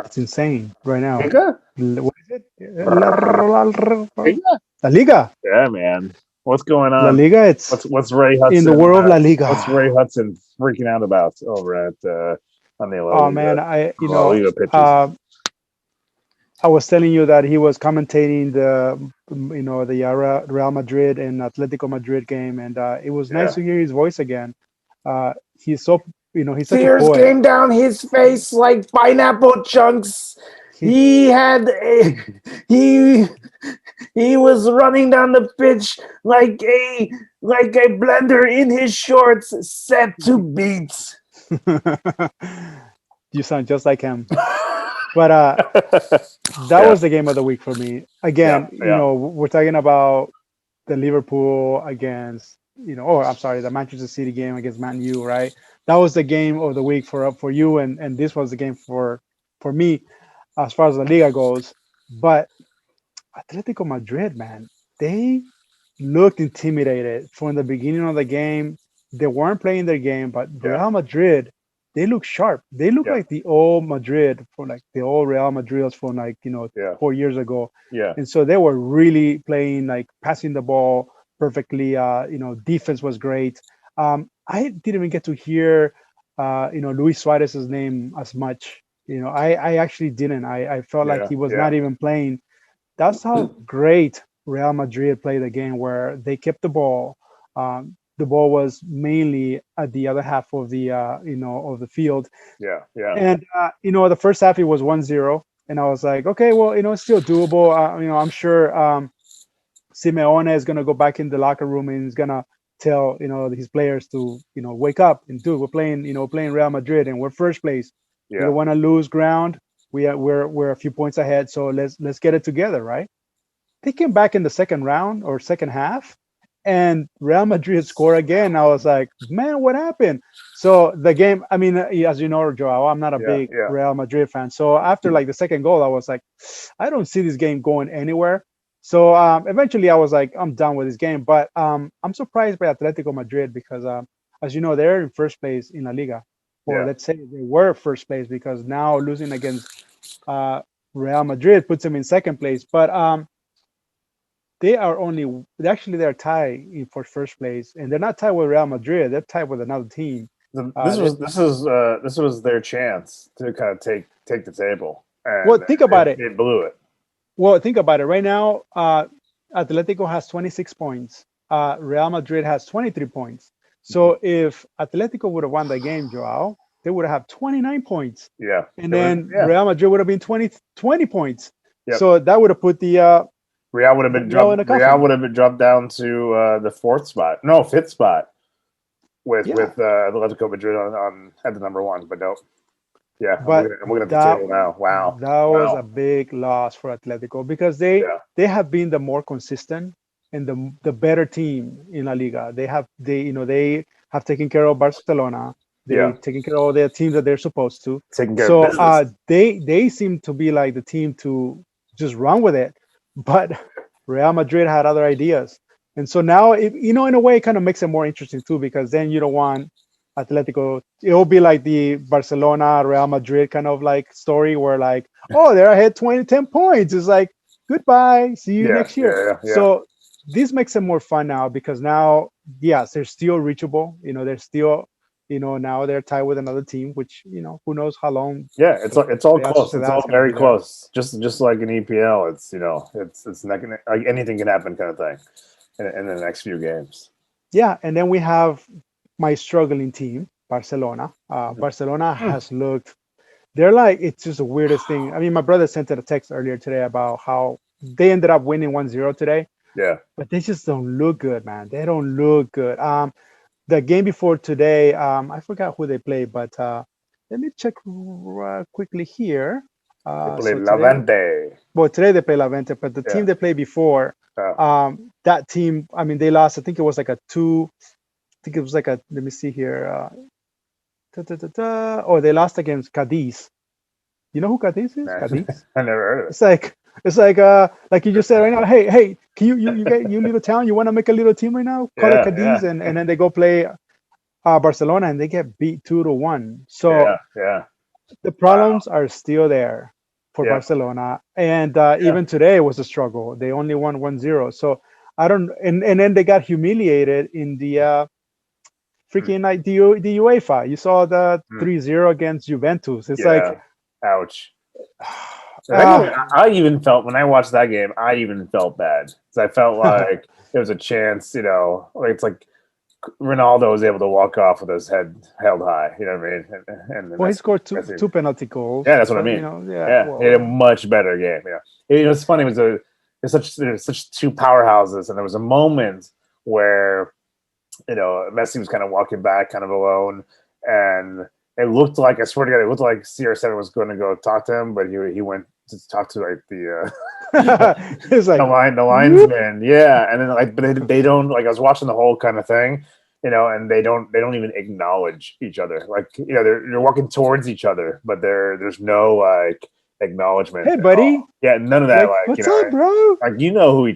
it's insane right now. Liga? What is it? La Liga. Yeah, man. What's going on? La Liga. It's what's Ray Hudson in the world of La Liga. What's Ray Hudson freaking out about over at on the La Liga? Oh man, I was telling you that he was commentating the Real Madrid and Atletico Madrid game, and it was nice to hear his voice again. He's so he's such tears a poet. Came down his face like pineapple chunks. He was running down the pitch like a blender in his shorts, set to beat. You sound just like him. But that was the game of the week for me. Again, we're talking about the Liverpool against, the Manchester City game against Man U, right? That was the game of the week for you, and this was the game for me as far as the Liga goes. But Atletico Madrid, man, they looked intimidated from the beginning of the game. They weren't playing their game, but Real Madrid, they look sharp. They look like the old Madrid the old Real Madrids from 4 years ago. Yeah. And so they were really playing passing the ball perfectly. Defense was great. I didn't even get to hear Luis Suarez's name as much. I actually didn't. I felt like he was not even playing. That's how great Real Madrid played the game, where they kept the ball. The ball was mainly at the other half of the of the field. Yeah. And the first half it was 1-0, and I was like, okay, well, it's still doable. I'm sure Simeone is gonna go back in the locker room and he's gonna tell his players to wake up and dude, we're playing playing Real Madrid and we're first place. We don't want to lose ground. We're a few points ahead, so let's get it together, right? They came back in the second round or second half, and Real Madrid scored again. I was like, man, what happened? So the game, I mean, as you know, Joao, I'm not a big Real Madrid fan. So after like the second goal, I was like, I don't see this game going anywhere. So eventually I was like, I'm done with this game. But I'm surprised by Atletico Madrid because, as you know, they're in first place in La Liga. Or let's say they were first place because now losing against Real Madrid puts them in second place. But they're tied for first place, and they're not tied with Real Madrid. They're tied with another team. This was their chance to kind of take the table. And well, think about it. They blew it. Well, think about it. Right now, Atletico has 26 points. Real Madrid has 23 points. So if Atletico would have won the game, Joao, they would have 29 points. Yeah. And then Real Madrid would have been 20 points. Yep. So that would have put the Real would have been dropped down to the fifth spot with Atletico Madrid on at the number one. But no. Yeah, but we're gonna have the table now. Wow. That was a big loss for Atletico because they have been the more consistent and the better team in La Liga. They have taken care of Barcelona. They're taking care of all their teams that they're supposed to. They seem to be like the team to just run with it. But Real Madrid had other ideas. And so now, in a way, it kind of makes it more interesting too, because then you don't want Atletico. It'll be like the Barcelona, Real Madrid kind of like story where like, oh, they're ahead 10 points. It's like, goodbye, see you next year. So this makes it more fun now because now, yes, they're still reachable. They're still, now they're tied with another team, which, who knows how long. Yeah, it's all close. It's all very close. Just like an EPL, it's not gonna, like anything can happen kind of thing in the next few games. Yeah, and then we have my struggling team, Barcelona. Barcelona has looked. They're like, it's just the weirdest thing. I mean, my brother sent a text earlier today about how they ended up winning 1-0 today. Yeah. But they just don't look good, man. They don't look good. The game before today, I forgot who they played, but let me check quickly here. They played Levante. Well, today they play Levante, but the team they played before, that team, I mean, they lost. I think it was like let me see here. They lost against Cadiz. You know who Cadiz is? Cadiz? I never heard of it. It's like you just said right now, hey, can you little town, you want to make a little team right now? Call it Cadiz, and then they go play Barcelona and they get beat 2-1. So the problems are still there for Barcelona. And even today was a struggle. They only won 1-0. So I don't, and then they got humiliated in the freaking like the UEFA. You saw the 3-0 against Juventus. It's like, ouch. I even felt when I watched that game, I even felt bad because I felt like there was a chance, it's like Ronaldo was able to walk off with his head held high. You know what I mean? And he scored two penalty goals. Yeah, that's what I mean. He had a much better game. Yeah, it's funny. There's such two powerhouses, and there was a moment where Messi was kind of walking back, kind of alone, and it looked like, I swear to God, it looked like CR7 was going to go talk to him, but he went to talk to like the it's like the linesman, and then but they don't, like, I was watching the whole kind of thing, and they don't even acknowledge each other, like they're walking towards each other, but there's no like acknowledgement. Hey, buddy. Yeah, none of that. Like, what's up, bro? Like who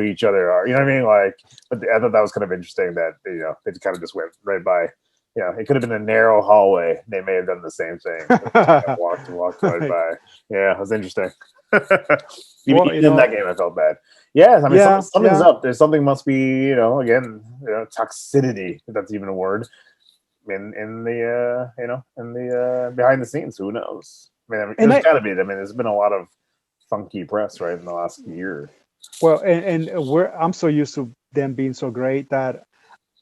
each other are. You know what I mean? Like, but I thought that was kind of interesting that they kind of just went right by. It could have been a narrow hallway. They may have done the same thing. Walked right by. Yeah, it was interesting. Even in that game, I felt bad. Yeah, I mean, something's up. There's something must be, again, toxicity, if that's even a word, in the behind the scenes. Who knows? I mean, there's got to be. I mean, there's been a lot of funky press right in the last year. Well, and I'm so used to them being so great that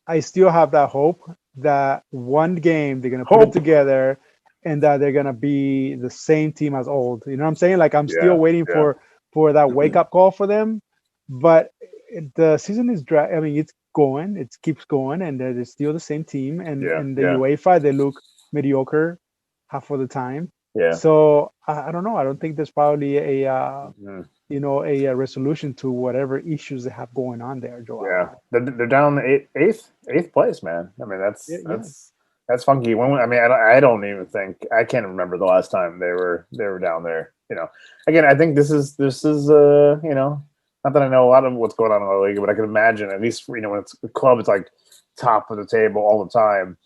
I still have that hope that one game they're gonna put it together, and that they're gonna be the same team as old. You know what I'm saying? Like, I'm still waiting for that wake up call for them. But the season is dry. I mean, it's going, it keeps going, and it's still the same team. And the UEFA, they look mediocre half of the time. Yeah. So I don't know. I don't think there's probably a Mhm. a resolution to whatever issues they have going on there, Joao. Yeah, they're down eighth place, man. I mean, Yeah. that's funky. I mean, I don't even think I can't remember the last time they were down there. Again, I think this is not that I know a lot of what's going on in the league, but I can imagine at least when it's the club, it's like top of the table all the time.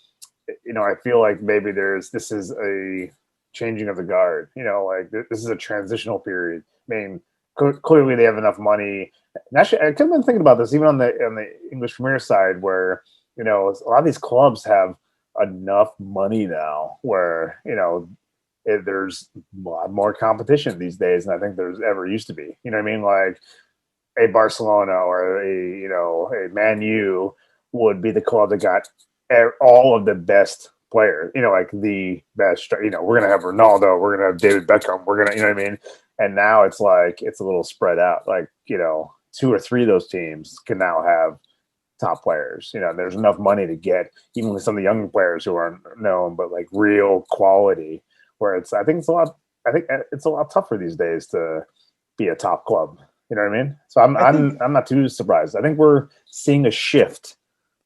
I feel like maybe this is a changing of the guard. Like this is a transitional period. I mean, clearly they have enough money. And actually, I could have been thinking about this even on the English Premier side, where a lot of these clubs have enough money now, where there's a lot more competition these days than I think there's ever used to be. You know what I mean? Like a Barcelona or a Man U would be the club that got all of the best players. Like the best. We're gonna have Ronaldo. We're gonna have David Beckham. We're gonna, you know what I mean? And now it's like it's a little spread out. Like two or three of those teams can now have top players. There's enough money to get even with some of the young players who aren't known, but like real quality. Where I think it's a lot tougher these days to be a top club. You know what I mean? So I'm not too surprised. I think we're seeing a shift.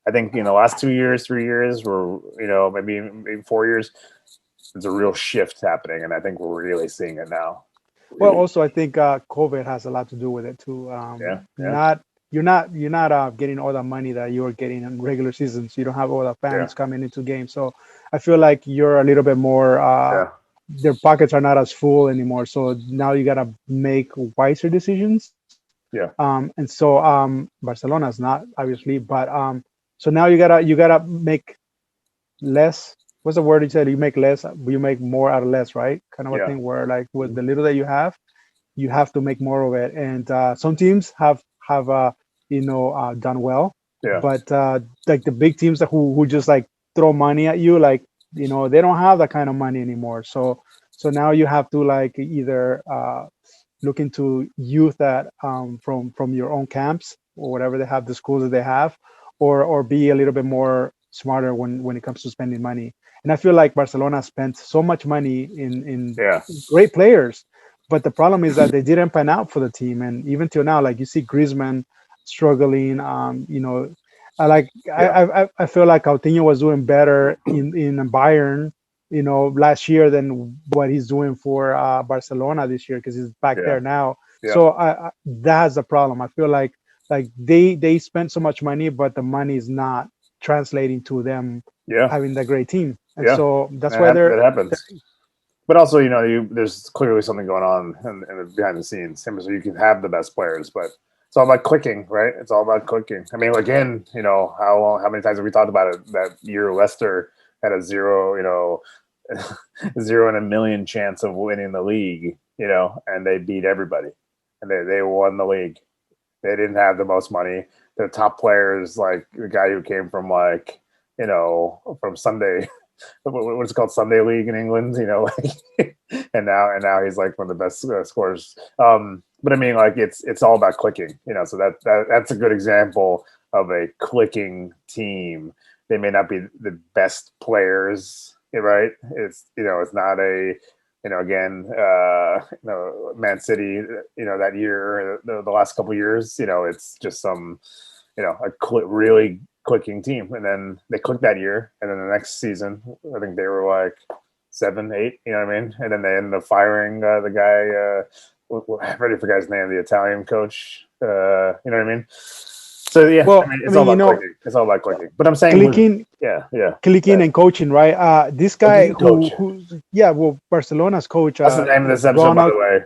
I think last 2 years, 3 years, or maybe 4 years, there's a real shift happening, and I think we're really seeing it now. Well, also I think COVID has a lot to do with it too. You're not getting all the money that you were getting in regular seasons. You don't have all the fans coming into games, so I feel like you're a little bit more. Their pockets are not as full anymore, so now you gotta make wiser decisions. Yeah. And so Barcelona is not obviously, but so now you gotta make less. What's the word you said? You make less, you make more out of less, right? Kind of a thing where like with the little that you have to make more of it. And some teams have done well, but like the big teams who just like throw money at you, like they don't have that kind of money anymore. So now you have to like either look into youth that from your own camps or whatever they have, the schools that they have, or be a little bit more smarter when it comes to spending money. And I feel like Barcelona spent so much money in great players, but the problem is that they didn't pan out for the team. And even till now, like you see Griezmann struggling. I feel like Coutinho was doing better in Bayern, last year than what he's doing for Barcelona this year because he's back there now. Yeah. So that's the problem. I feel like they spent so much money, but the money is not translating to them having the great team. And so that's why that happens. But also, there's clearly something going on in behind the scenes. So you can have the best players, but it's all about clicking, right? It's all about clicking. I mean, again, how many times have we talked about it? That year Leicester had a 0 in a million chance of winning the league, and they beat everybody, and they won the league. They didn't have the most money. Their top players, like the guy who came from from Sunday. What's it called, Sunday League in England, and now he's like one of the best scorers. But I mean, like it's all about clicking, So that's a good example of a clicking team. They may not be the best players, right? It's it's not a Man City, that year, the last couple of years, it's just some, really clicking team. And then they clicked that year. And then the next season, I think they were like 7, 8, you know what I mean? And then they ended up firing the guy, I'm ready for the guy's name, the Italian coach, you know what I mean? So it's all about clicking. It's all about clicking. But I'm saying clicking, clicking and coaching, right? This guy Barcelona's coach. That's the name of this episode, by the way.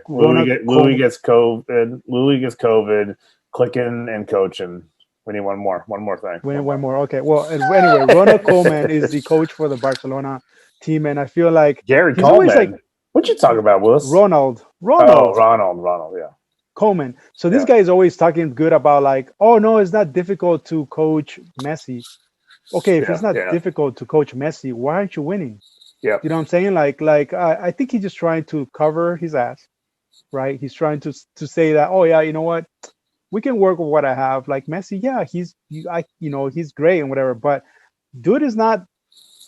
Louis gets COVID. Louis gets COVID. Clicking and coaching. We need one more thing. We need one more. Okay. Well, anyway, Ronald Koeman is the coach for the Barcelona team, and I feel like Gary Coleman. What you talking about, Willis? Ronald. Oh, Ronald. Yeah. Koeman. So this guy is always talking good about like, oh no, it's not difficult to coach Messi. Okay, if it's not difficult to coach Messi, why aren't you winning? Yeah. You know what I'm saying? Like I think he's just trying to cover his ass, right? He's trying to say that, oh yeah, you know what? we can work with what I have. Like Messi, yeah, he's great and whatever, but dude is not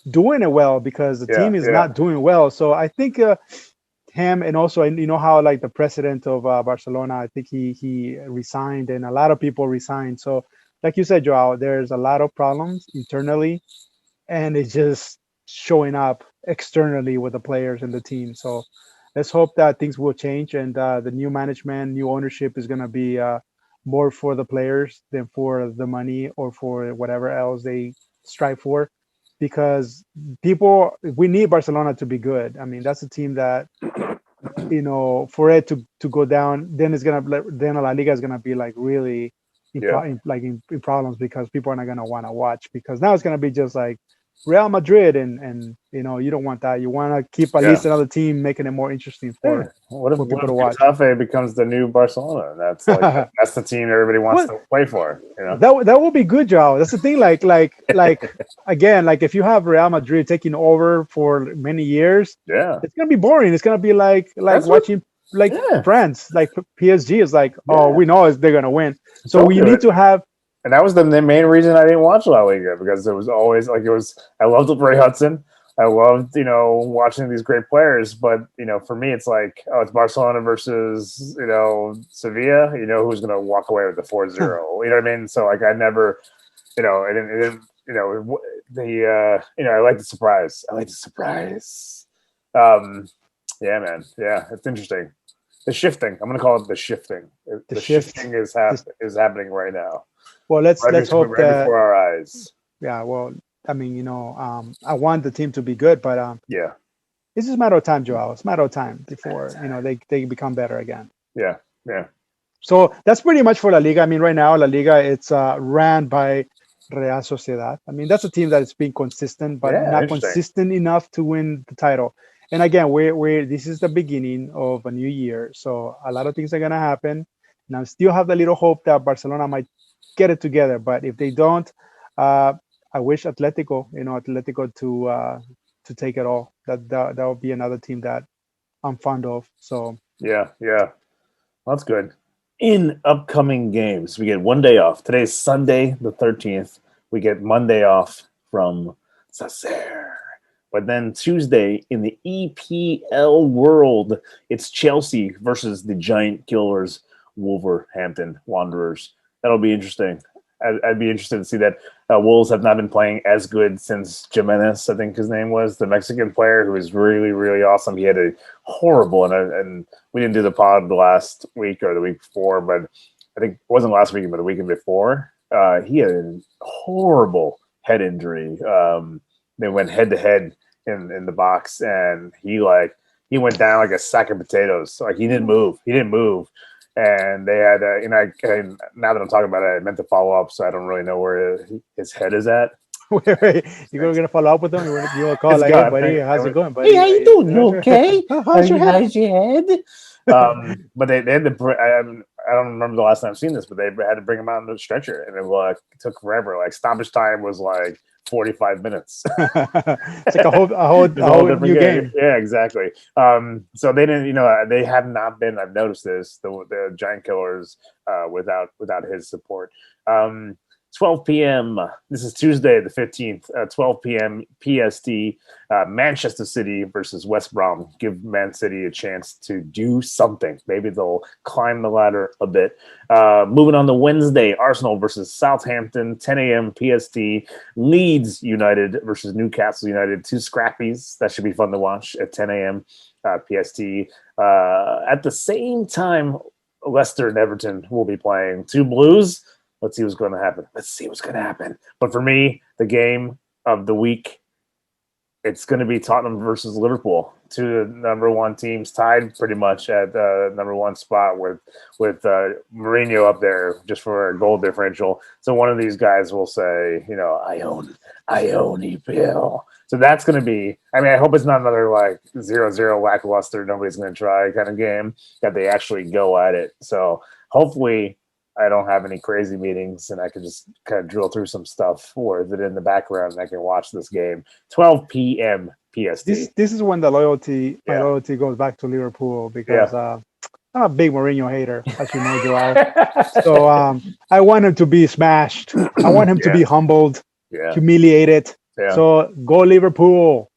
doing it well because the team is not doing well. So I think him, and also you know how like the president of Barcelona, I think he resigned, and a lot of people resigned. So like you said, Joao, there's a lot of problems internally, and it's just showing up externally with the players and the team. So let's hope that things will change, and the new management, new ownership is going to be more for the players than for the money or for whatever else they strive for. Because we need Barcelona to be good. I mean, that's a team that, for it to go down, then then La Liga is gonna be like really in problems, because people are not gonna want to watch, because now it's gonna be just like Real Madrid, and you don't want that. You want to keep at least another team, making it more interesting for people to watch. Getafe becomes the new Barcelona? That's like that's the team everybody wants to play for. That will be good, Joao. That's the thing. Like again, like if you have Real Madrid taking over for many years, it's gonna be boring. It's gonna be like watching France, like PSG is like, we know they're gonna win. So we need to have. And that was the main reason I didn't watch La Liga, because it was always like I loved Ray Hudson. I loved, watching these great players. But, for me, it's like, it's Barcelona versus, Sevilla, who's going to walk away with the 4-0. You know what I mean? So, like, I never, I like the surprise. Yeah, man. Yeah, it's interesting. The shifting. I'm going to call it the shifting. The shifting is happening right now. Well, let's hope that before our eyes. Yeah, well, I mean, I want the team to be good, but it's just a matter of time, Joao. It's a matter of time before they become better again. Yeah. So that's pretty much for La Liga. I mean, right now La Liga, it's ran by Real Sociedad. I mean, that's a team that is being consistent, but not consistent enough to win the title. And again, this is the beginning of a new year, so a lot of things are gonna happen. And I still have the little hope that Barcelona might get it together, but if they don't, I wish Atletico to take it all. That would be another team that I'm fond of. So yeah, that's good. In upcoming games, we get one day off. Today's Sunday the 13th. We get Monday off from Sacer. But then Tuesday in the EPL world, it's Chelsea versus the Giant Killers, Wolverhampton Wanderers. That'll be interesting. I'd be interested to see that. Wolves have not been playing as good since Jimenez, I think his name was, the Mexican player who was really, really awesome. He had a horrible, and we didn't do the pod the last week or the week before, but I think it wasn't last week, but the weekend before. He had a horrible head injury. They went head to head in the box, and he went down like a sack of potatoes. So, like, he didn't move. And they had, and now that I'm talking about it, I meant to follow up, so I don't really know where his head is at. Wait. You're going to follow up with him? You're going to call like, hey, buddy, how's it going, buddy? Hey, how you doing? You okay? How's your head? But they had to, I don't remember the last time I've seen this, but they had to bring him out on the stretcher, and it took forever. Like, stoppage time was like 45 minutes. It's like a whole new game. Yeah, exactly. So they didn't, they have not been, I've noticed this, the Giant Killers without his support. 12 p.m. This is Tuesday the 15th, 12 p.m. PST, Manchester City versus West Brom. Give Man City a chance to do something. Maybe they'll climb the ladder a bit. Moving on to Wednesday, Arsenal versus Southampton, 10 a.m. PST. Leeds United versus Newcastle United. 2 scrappies. That should be fun to watch at 10 a.m. PST. At the same time, Leicester and Everton will be playing. 2 Blues. Let's see what's going to happen. But for me, the game of the week, it's going to be Tottenham versus Liverpool. 2 number 1 teams tied pretty much at the number 1 spot with Mourinho up there just for a goal differential. So one of these guys will say, I own EPL. So that's going to be, I hope it's not another like 0-0 lackluster, nobody's going to try kind of game, that they actually go at it. So hopefully I don't have any crazy meetings, and I can just kind of drill through some stuff with it in the background, and I can watch this game. 12 p.m. PST. This is when the loyalty goes back to Liverpool, because I'm a big Mourinho hater, as you know, Joao. So I want him to be smashed. I want him to be humbled, humiliated. Yeah. So go Liverpool.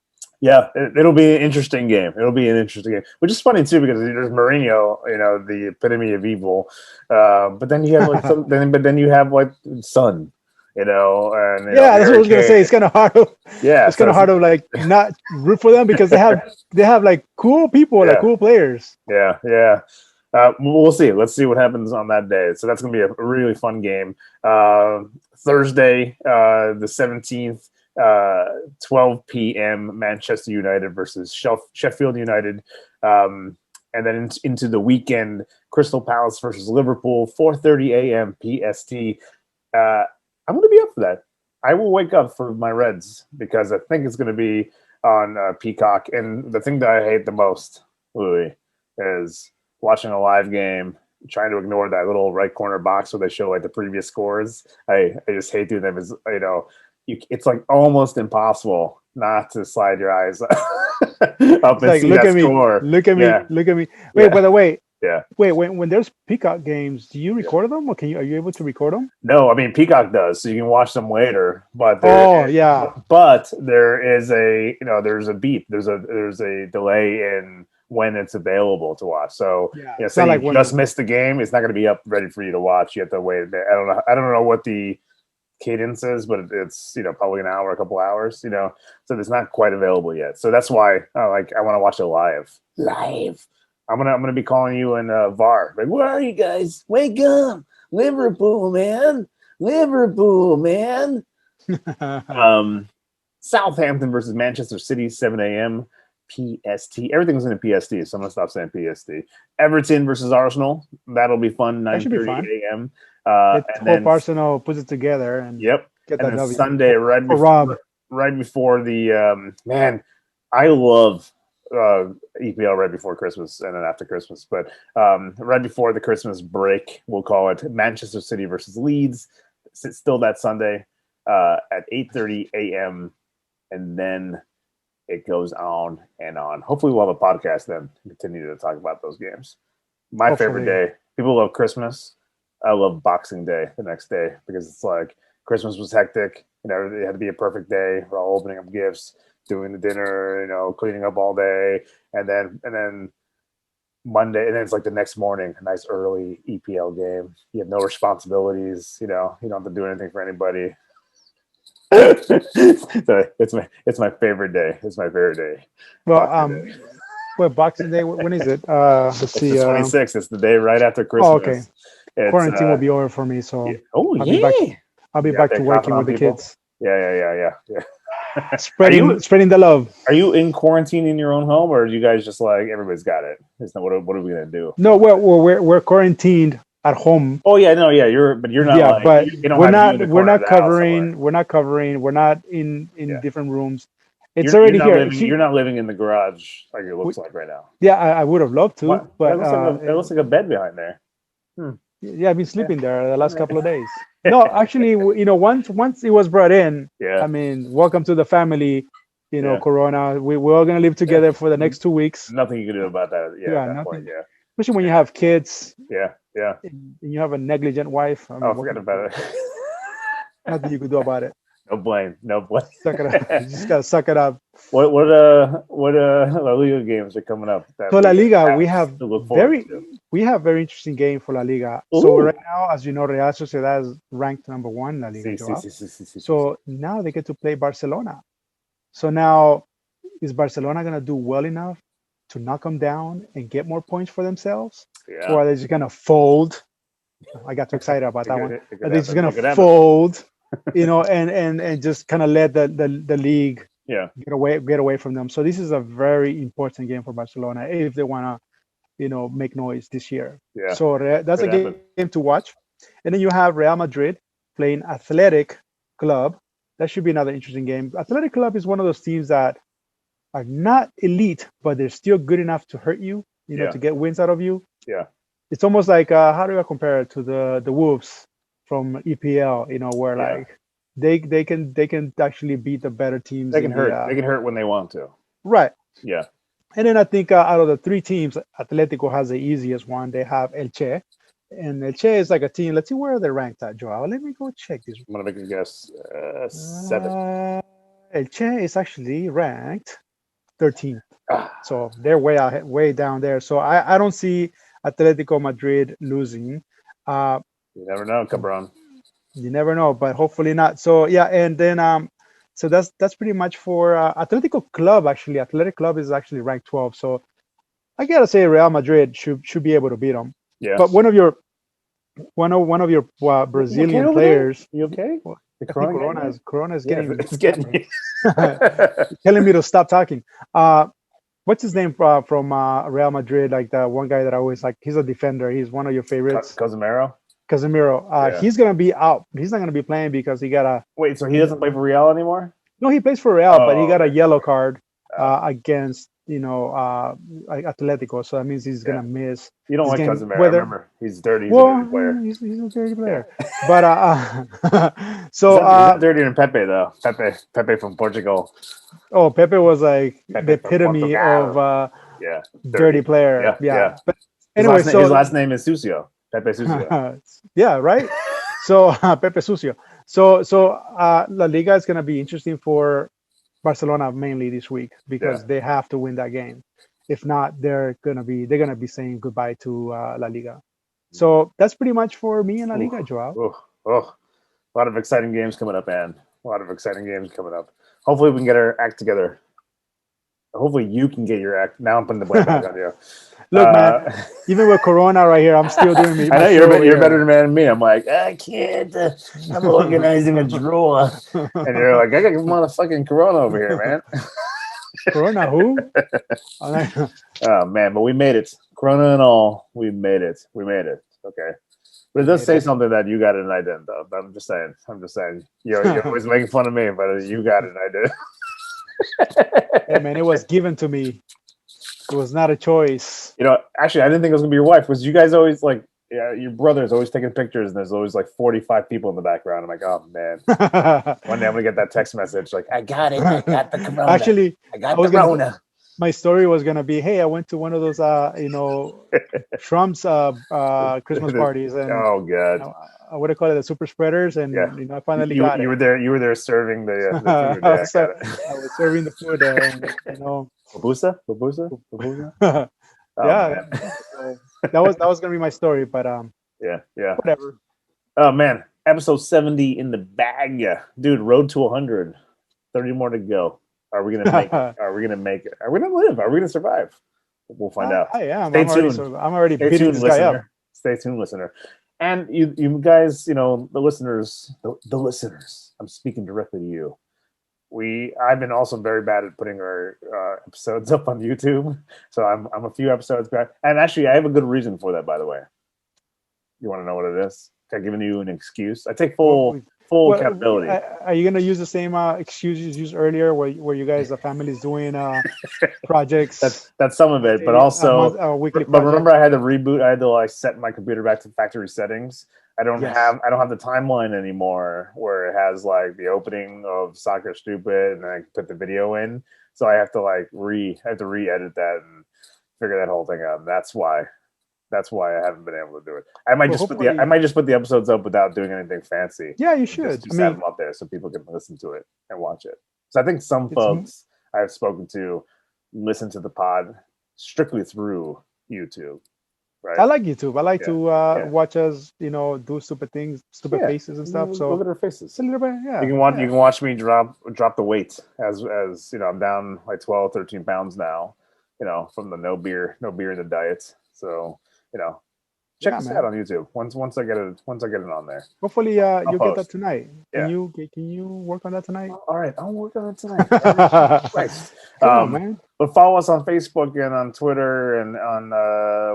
Yeah, it'll be an interesting game. It'll be an interesting game, which is funny too because there's Mourinho, the epitome of evil. But then you have like then you have like Son, and that's what I was gonna say. It's kind of hard. It's kind of hard to like not root for them because they have like cool people, like cool players. Yeah. We'll see. Let's see what happens on that day. So that's gonna be a really fun game. Thursday, the 17th. 12 p.m. Manchester United versus Sheffield United, and then into the weekend, Crystal Palace versus Liverpool, 4:30 a.m. PST. I'm going to be up for that. I will wake up for my Reds because I think it's going to be on Peacock. And the thing that I hate the most, Louis, is watching a live game, trying to ignore that little right corner box where they show like the previous scores. I just hate doing them. It's like almost impossible not to slide your eyes up and see that score. Look at me. Wait, by the way. Yeah. Wait, when there's Peacock games, do you record them, or are you able to record them? No, I mean Peacock does, so you can watch them later. But but there is there's a beep. There's a delay in when it's available to watch. So say you just missed the game, it's not going to be up ready for you to watch. You have to wait a bit. I don't know what the cadences, but it's probably an hour, a couple hours, so it's not quite available yet. So that's why I want to watch it live. I'm gonna be calling you in VAR, like, where are you guys? Wake up, Liverpool man. Southampton versus Manchester City, 7 a.m. PST. Everything's in a PST, so I'm gonna stop saying PST. Everton versus Arsenal, that'll be fun. 9:30 a.m. Hope Arsenal puts it together and get that and then Sunday right before the man. I love EPL right before Christmas and then after Christmas, but right before the Christmas break, we'll call it Manchester City versus Leeds. It's still that Sunday at 8:30 a.m. and then it goes on and on. Hopefully, we'll have a podcast then to continue to talk about those games. My favorite day. People love Christmas. I love Boxing Day the next day because it's like Christmas was hectic. It had to be a perfect day. We're all opening up gifts, doing the dinner, cleaning up all day, and then Monday, and then it's like the next morning, a nice early EPL game. You have no responsibilities. You don't have to do anything for anybody. So it's my favorite day. It's my favorite day. Well, Boxing Day. When is it? Let's see. The 26th. It's the day right after Christmas. Oh, okay. Quarantine will be over for me, so I'll be back to working with the kids. Yeah. Spreading the love. Are you in quarantine in your own home, or are you guys just like everybody's got it? What are we gonna do? No, we're quarantined at home. Oh yeah, no, yeah, you're not. Yeah, but we're not covering. We're not in different rooms. It's already here. You're not living in the garage like it looks like right now. Yeah, I would have loved to, but it looks like a bed behind there. Yeah, I've been sleeping there the last couple of days. No, actually, once it was brought in, I mean, welcome to the family. Corona. We're all gonna live together for the next 2 weeks. Nothing you can do about that. Nothing. Especially when you have kids. Yeah. And you have a negligent wife. Forget about it. Nothing you can do about it. No blame. Suck it up. You just gotta suck it up. What La Liga games are coming up? So La Liga, we have very interesting game for La Liga. Ooh. So right now, as you know, Real Sociedad is ranked number 1 in La Liga. So now they get to play Barcelona. So now, is Barcelona gonna do well enough to knock them down and get more points for themselves, or are they just gonna fold? I got too excited about that one. Are they just gonna fold? And just kind of let the league get away from them. So this is a very important game for Barcelona if they want to, make noise this year. Yeah. So that's a game to watch. And then you have Real Madrid playing Athletic Club. That should be another interesting game. Athletic Club is one of those teams that are not elite, but they're still good enough to hurt you, to get wins out of you. Yeah. It's almost like, how do I compare it to the Wolves from EPL, where like they can actually beat the better teams. They can hurt. They can hurt when they want to. Right. Yeah. And then I think out of the three teams, Atletico has the easiest one. They have Elche, and Elche is like a team. Let's see where they're ranked at, Joao. Let me go check this. I'm gonna make a guess. 7. Elche is actually ranked 13th, Ah, so they're way down there. So I don't see Atletico Madrid losing. you never know, Cabron. You never know, but hopefully not. So yeah, and then so that's pretty much for Atletico Club. Actually, Athletic Club is actually ranked 12. So I gotta say Real Madrid should be able to beat them. Yeah. But one of your Brazilian players. You okay? Well, The I think Corona Corona is yeah, getting it's getting you. telling me to stop talking. What's his name from Real Madrid? Like the one guy that I always like. He's a defender. He's one of your favorites. Casemiro. Casemiro. Yeah. He's gonna be out. He's not gonna be playing because he got a. Wait, so he doesn't play for Real anymore? No, he plays for Real, but he got a okay. yellow card against Atletico. So that means he's gonna miss. You don't this like game. Casemiro. Whether, Remember, he's dirty. He's a well, dirty player. he's a dirty player. Yeah. But so he's not dirtier than Pepe though. Pepe from Portugal. oh, Pepe was like Pepe the epitome of yeah, dirty player. Yeah. But anyway, his last name is Sucio. Pepe Sucio. yeah, right. So Pepe Sucio. So La Liga is going to be interesting for Barcelona mainly this week because they have to win that game. If not, they're gonna be saying goodbye to La Liga. So that's pretty much for me and La Liga, Joao. A lot of exciting games coming up, man. A lot of exciting games coming up. Hopefully, we can get our act together. Hopefully, you can get your act. Now I'm putting the blame back on you. Look, man, even with Corona right here, I'm still doing me. I know you're better than me. I'm like, I can't. I'm organizing a draw, and you're like, I got motherfucking Corona over here, man. Corona who? Oh man, but we made it. Corona and all, we made it. We made it. Okay. But it does say something that you got it and I didn't, though. I'm just saying. You're always making fun of me, but you got it and I did. Hey man, it was given to me. It was not a choice. You know, actually, I didn't think it was gonna be your wife. Because you guys always like, your brother's always taking pictures, and there's always like 45 people in the background. I'm like, oh man. One day I'm gonna get that text message like, I got it. I got the Corona. Actually, I got the Corona. My story was gonna be, hey, I went to one of those, Trump's Christmas parties, and oh god, what do you call it, the super spreaders, and I finally got it. You were there serving the food. Yeah, I was serving the food there, and Babusa. Yeah, so that was gonna be my story, but yeah, whatever. Oh man, episode 70 in the bag, dude. Road to 100, 30 more to go. Are we gonna make it? Are we gonna make it? Are we gonna live? Are we gonna survive? We'll find out. I am. Stay tuned. I'm already beating this guy up. Stay tuned, listener. And you guys, the listeners, the listeners. I'm speaking directly to you. I've been also very bad at putting our episodes up on YouTube, so I'm a few episodes back. And actually, I have a good reason for that. By the way, you want to know what it is? I'm giving you an excuse. I take full accountability. Are you gonna use the same excuse you used earlier, where you guys, the family's doing projects? That's some of it, but also a weekly. But remember, I had to reboot. I had to set my computer back to factory settings. I don't have the timeline anymore where it has like the opening of Soccer Stupid, and then I put the video in. So I have to re-edit that and figure that whole thing out. And that's why I haven't been able to do it. I might just put the episodes up without doing anything fancy. Yeah, you should. Just have them up there so people can listen to it and watch it. So I think some folks I've spoken to listen to the pod strictly through YouTube. Right? I like YouTube. I like to watch us, do stupid things, stupid faces and stuff. So look at our faces. A little bit, yeah. You can watch me drop the weight as I'm down like 12, 13 pounds now. From the no beer in the diet. So check us out on YouTube. Once I get it on there. Hopefully, you'll get that tonight. Can you work on that tonight? All right, I'll work on it tonight. Right. Man. But follow us on Facebook and on Twitter and on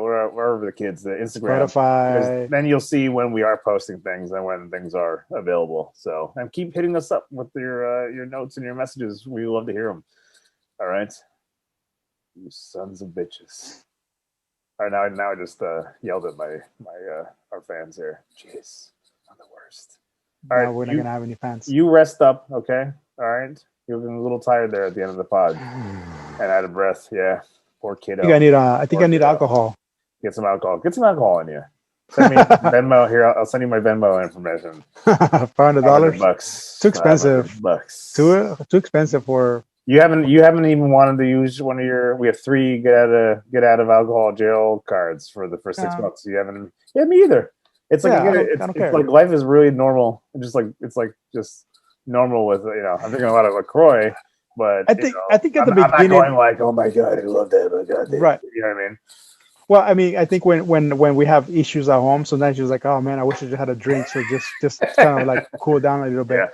wherever the kids, the Instagram. Spotify. Then you'll see when we are posting things and when things are available. So, and keep hitting us up with your notes and your messages. We love to hear them. All right, you sons of bitches. All right, now I just yelled at my our fans here. Jeez, I'm the worst. All right, we're not gonna have any fans. You rest up, okay? All right. You're looking a little tired there at the end of the pod. And out of breath, yeah. Poor kiddo. I think I need alcohol. Get some alcohol. Get some alcohol in you. Send me Venmo here. I'll send you my Venmo information. $500. Too expensive. $500. Too expensive for. You haven't even wanted to use one of your. We have 3 get out of alcohol jail cards for 6 months. You haven't. Yeah, me either. It's like it's like life is really normal. It's like just normal with I'm drinking a lot of LaCroix, but I think at the beginning I'm not going like, oh my god, I love that. Oh my god, right? You know what I mean? Well, I mean, I think when we have issues at home, sometimes you're like, oh man, I wish I just had a drink, so just kind of like cool down a little bit. Yeah.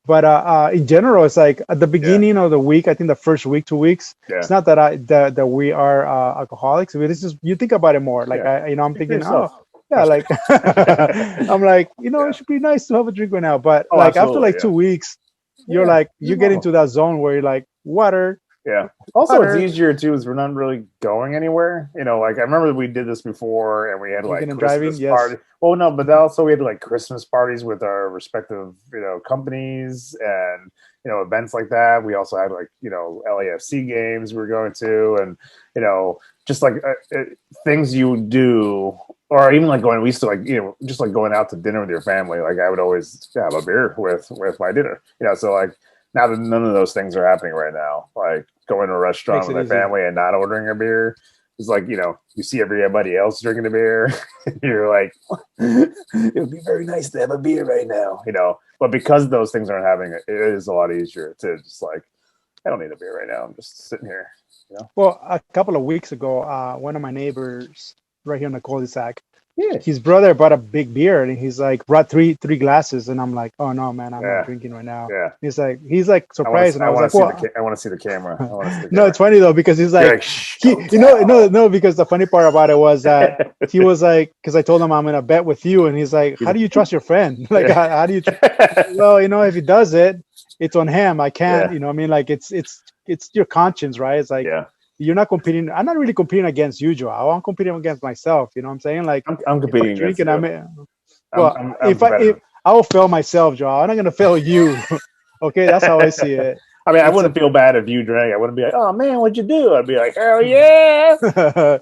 But in general, it's like at the beginning of the week, I think the first week, 2 weeks, it's not that we are alcoholics. It's just you think about it more. Like I'm thinking, like I'm like, it should be nice to have a drink right now. But after 2 weeks, you're like you get into that zone where you're like water. Yeah. Also, it's easier too, is we're not really going anywhere. Like I remember we did this before, and we had like Christmas party. Well, no, but also we had like Christmas parties with our respective, companies and events like that. We also had like LAFC games we were going to, and just like things you do, or even like going. We used to like just like going out to dinner with your family. Like I would always have a beer with my dinner. So like. Now that none of those things are happening right now, like going to a restaurant with my family and not ordering a beer, it's like, you see everybody else drinking a beer. You're like, it would be very nice to have a beer right now, But because those things aren't happening, it is a lot easier to just like, I don't need a beer right now. I'm just sitting here, Well, a couple of weeks ago, one of my neighbors right here in the cul-de-sac, his brother bought a big beer and he's like brought three glasses, and I'm like, oh no, man, I'm not drinking right now. Yeah. He's like surprised, and I was like, I want to see the camera. No, it's funny though, because he's like, no, because the funny part about it was that he was like, because I told him I'm gonna bet with you, and he's like, how do you trust your friend? Like, how do you? Well, if he does it, it's on him. I can't. I mean, like it's your conscience, right? It's like. Yeah. You're not competing. I'm not really competing against you, Joao. I'm competing against myself. You know what I'm saying? Like I'm competing against you. If I will fail myself, Joao, I'm not gonna fail you. Okay, that's how I see it. I mean, I wouldn't feel bad if you drank. I wouldn't be like, oh man, what'd you do? I'd be like, hell yeah. Chi.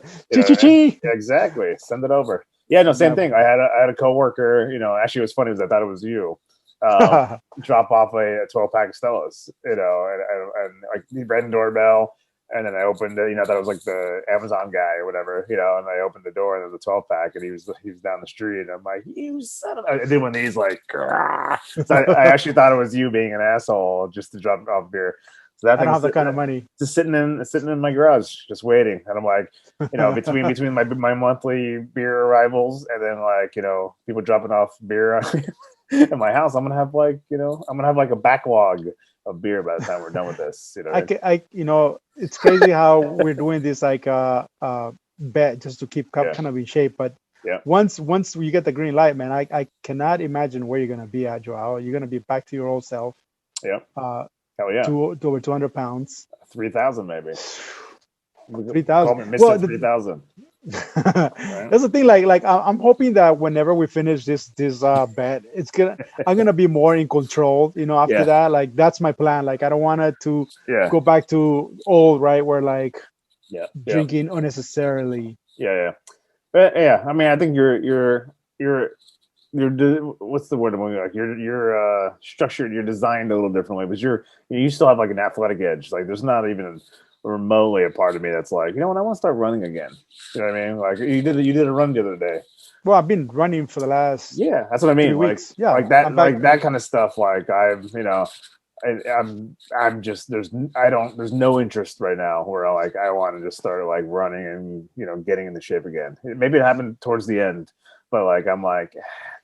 Yeah, exactly. Send it over. Yeah, no, same thing. I had a coworker. Actually, it was funny because I thought it was you. Drop off a 12-pack of Stellas. And like he rang the doorbell. And then I opened it, that was like the Amazon guy or whatever, and I opened the door and there was a 12-pack, and he was down the street, and I'm like, you son of a... I did one of these like, so I actually thought it was you being an asshole just to drop off beer. So that I don't have that kind of money. Just sitting in my garage, just waiting, and I'm like, between my monthly beer arrivals and then like people dropping off beer at my house, I'm gonna have like a backlog of beer by the time we're done with this. It's crazy how we're doing this like bet just to keep kind of in shape. But once you get the green light, man, I cannot imagine where you're gonna be at, Joao. You're gonna be back to your old self. Yeah. Hell yeah. To over 200 pounds. 3,000 maybe. 3,000. Mr. 3,000. Right? That's the thing. Like I'm hoping that whenever we finish this bet, I'm gonna be more in control. After that, like that's my plan. Like I don't want it to go back to old, right? Where like drinking unnecessarily. Yeah. But yeah, I mean, I think you're what's the word I'm looking like? You're structured. You're designed a little differently, but you still have like an athletic edge. Like there's not even remotely a part of me that's like, what, I want to start running again. You know what I mean? Like you did a run the other day. Well, I've been running for the last that's what I mean. 3 weeks. Like that kind of stuff. Like I'm just there's no interest right now where like I want to just start like running and getting into shape again. Maybe it happened towards the end, but like I'm like,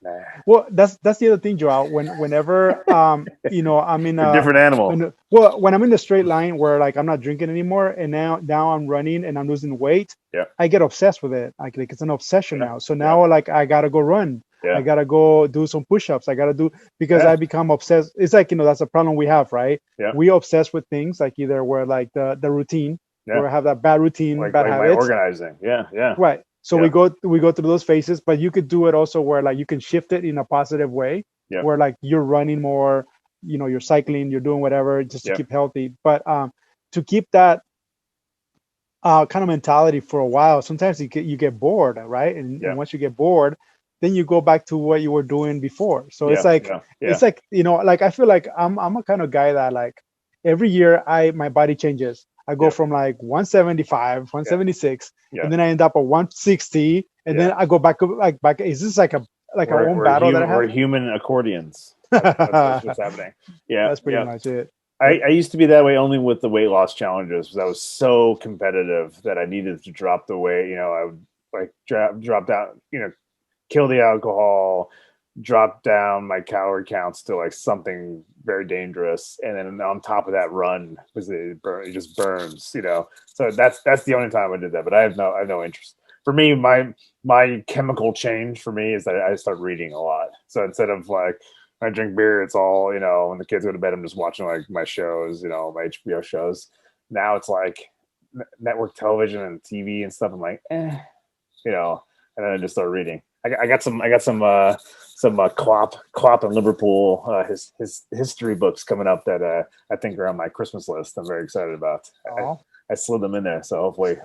nah. Well, that's the other thing, Joao. Whenever I'm in a different animal. When I'm in the straight line where like I'm not drinking anymore, and now I'm running and I'm losing weight, I get obsessed with it. Like it's an obsession now. So now like I gotta go run. I gotta go do some push-ups. I gotta do because I become obsessed. It's like that's a problem we have, right? We obsess with things like either we're like the routine, or we have that bad routine, bad habits. Organizing, right. So we go through those phases, but you could do it also where like you can shift it in a positive way, where like you're running more, you're cycling, you're doing whatever just to keep healthy. But to keep that kind of mentality for a while. Sometimes you get bored, right? And once you get bored, then you go back to what you were doing before. So it's like like I feel like I'm a kind of guy that like every year my body changes. I go from like 175, 176, and then I end up at 160, and then I go back. Is this like a own battle that I have? We're human accordions. That's what's happening. Yeah, that's pretty much it. I used to be that way only with the weight loss challenges because I was so competitive that I needed to drop the weight. You know, I would like drop down, you know, kill the alcohol, drop down my calorie counts to like something very dangerous, and then on top of that, run because it just burns. You know, so that's the only time I did that. But I have no interest. For me, my chemical change for me is that I start reading a lot. So instead of like I drink beer, it's all, you know, when the kids go to bed, I'm just watching like my shows, you know, my HBO shows. Now it's like network television and TV and stuff. I'm like, you know, and then I just start reading. I got some Klopp and Liverpool his history books coming up that I think are on my Christmas list. I'm very excited about. I slid them in there, so hopefully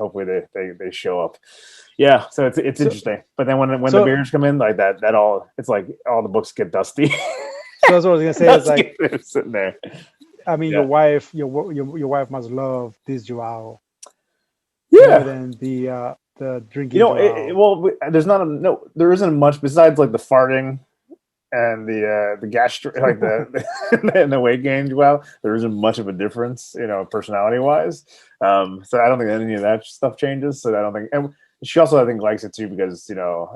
they show up. Yeah, so it's interesting. But then when the beers come in like that all it's like all the books get dusty. So that's what I was gonna say. It's like sitting there. I mean, your wife must love this Joao. Yeah. More than the drinking. You know, there isn't much besides like the farting and the gastro, like the and the weight gain. Well, there isn't much of a difference, you know, personality wise. So I don't think any of that stuff changes. So I don't think, and she also I think likes it too because you know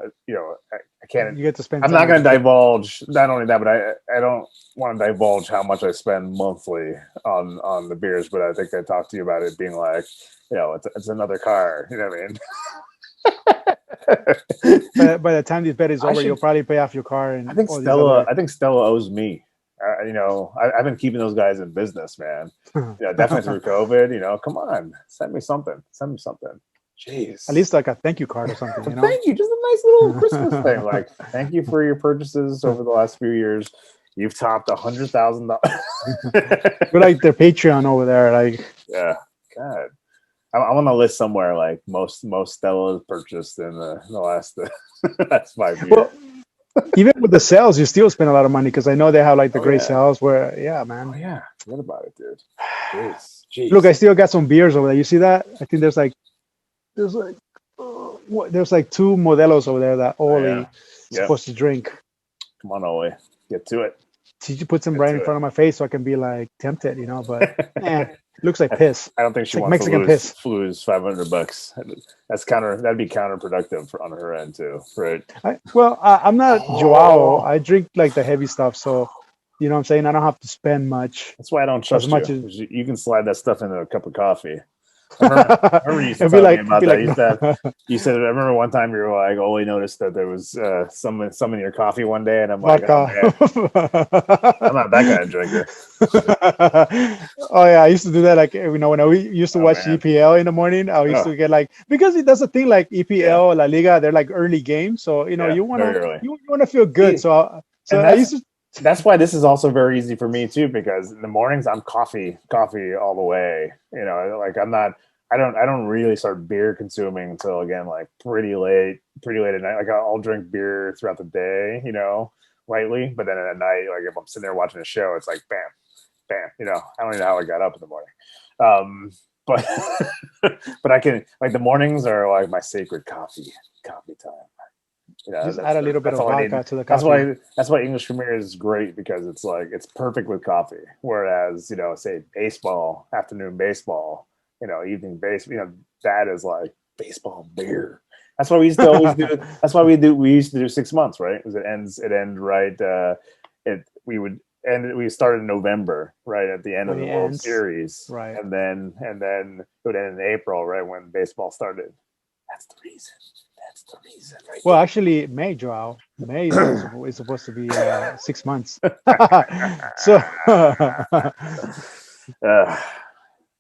I can't. You get to spend. I'm not going to divulge. Not only that, but I don't want to divulge how much I spend monthly on the beers. But I think I talked to you about it being like, you know, it's another car. You know what I mean? By the time this bet is over, you'll probably pay off your car. And I think Stella owes me. You know, I've been keeping those guys in business, man. Yeah, definitely through COVID. You know, come on, send me something. Jeez. At least like a thank you card or something. You know? Thank you, just a nice little Christmas thing. Like, thank you for your purchases over the last few years. You've topped $100,000. We're like their Patreon over there. Like, yeah, God. I'm on the list somewhere. Like most Stellas purchased in the last 5 years. Well, even with the sales, you still spend a lot of money because I know they have like the great sales. Where, yeah, man. Oh yeah, forget about it, dude. Jeez. Look, I still got some beers over there. You see that? I think there's like two Modelos over there that Oli is supposed to drink. Come on, Oli, get to it. She puts them right in front of my face so I can be like tempted, you know. But looks like piss. I don't think she wants Mexican to piss. lose $500. That'd be counterproductive on her end too, right? I'm not Joao. I drink like the heavy stuff, so you know what I'm saying. I don't have to spend much. That's why I don't trust you. You can slide that stuff into a cup of coffee. I remember you used to talk about that. You said, I remember one time you were like, Oli noticed that there was some in your coffee one day, and I'm like, I'm not that kind of drinker. Oh yeah, I used to do that. Like, you know, when I used to watch EPL in the morning, I used to get like, because that's the thing, like EPL, La Liga, they're like early games, so you know you want to feel good. So I used to. That's why this is also very easy for me too, because in the mornings I'm coffee all the way. You know, like I don't really start beer consuming until again like pretty late at night. Like I'll drink beer throughout the day, you know, lightly, but then at night, like if I'm sitting there watching a show, it's like bam, you know. I don't even know how I got up in the morning, but I can, like, the mornings are like my sacred coffee time. You know, just add a little bit of vodka to the coffee. That's why English Premier is great, because it's like it's perfect with coffee. Whereas, you know, say baseball, afternoon baseball, you know, evening baseball, you know, that is like baseball beer. That's why we used to always do. That's why we used to do 6 months, right? Because it ends right. We started in November, right at the end of the World Series, right? And then it would end in April, right when baseball started. That's the reason. Right? Well, actually, May, Joao. May is supposed to be 6 months. So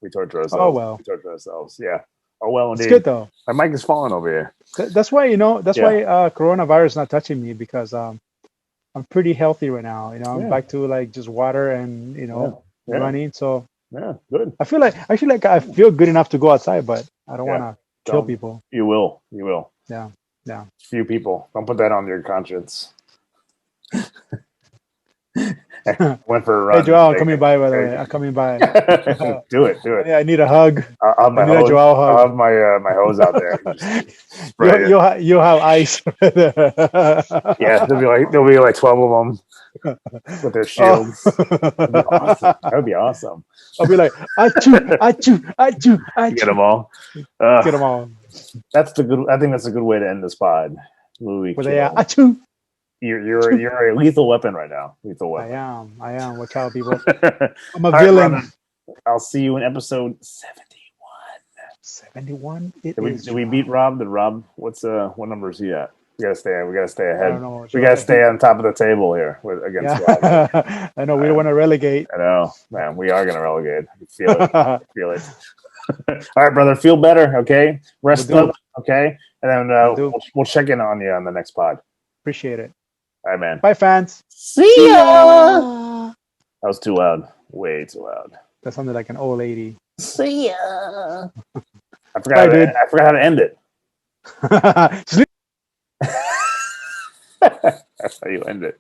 we torture ourselves. Oh well, we torture ourselves. Yeah. Oh well, indeed. It's good though. My mic is falling over here. That's why, you know. That's why coronavirus is not touching me, because I'm pretty healthy right now. You know, I'm back to like just water and, you know, running. So Yeah, good. I feel like I feel good enough to go outside, but I don't want to kill people. You will. You will. Yeah. Yeah. Few people. Don't put that on your conscience. Went for a run. Hey, Joao, I'm coming by the way. I'm coming by. Do it. Do it. Yeah, I need a hug. I'll have my I need a hose. Joao hug. I'll have my hose out there. Just spray it. You'll have ice. Yeah, there'll be like 12 of them with their shields. That'd be awesome. That would be awesome. I'll be like, achoo, achoo, achoo, achoo. Get them all. Get them all. I think that's a good way to end this pod, Louis. With a achoo. You're a lethal weapon right now. Lethal weapon. I am. Watch out, people. I'm a villain. Right, I'll see you in episode 71. 71. Did we beat Rob? Did Rob? What number is he at? We gotta stay ahead. I don't know. We gotta stay on top of the table here against Rob. I know we don't want to relegate. I know, man. We are gonna relegate. I feel it. All right, brother. Feel better. Okay. Rest up. Okay. And then we'll check in on you on the next pod. Appreciate it. All right, man. Bye, fans. See ya. That was too loud. Way too loud. That sounded like an old lady. See ya. I forgot how to end it. That's how you end it.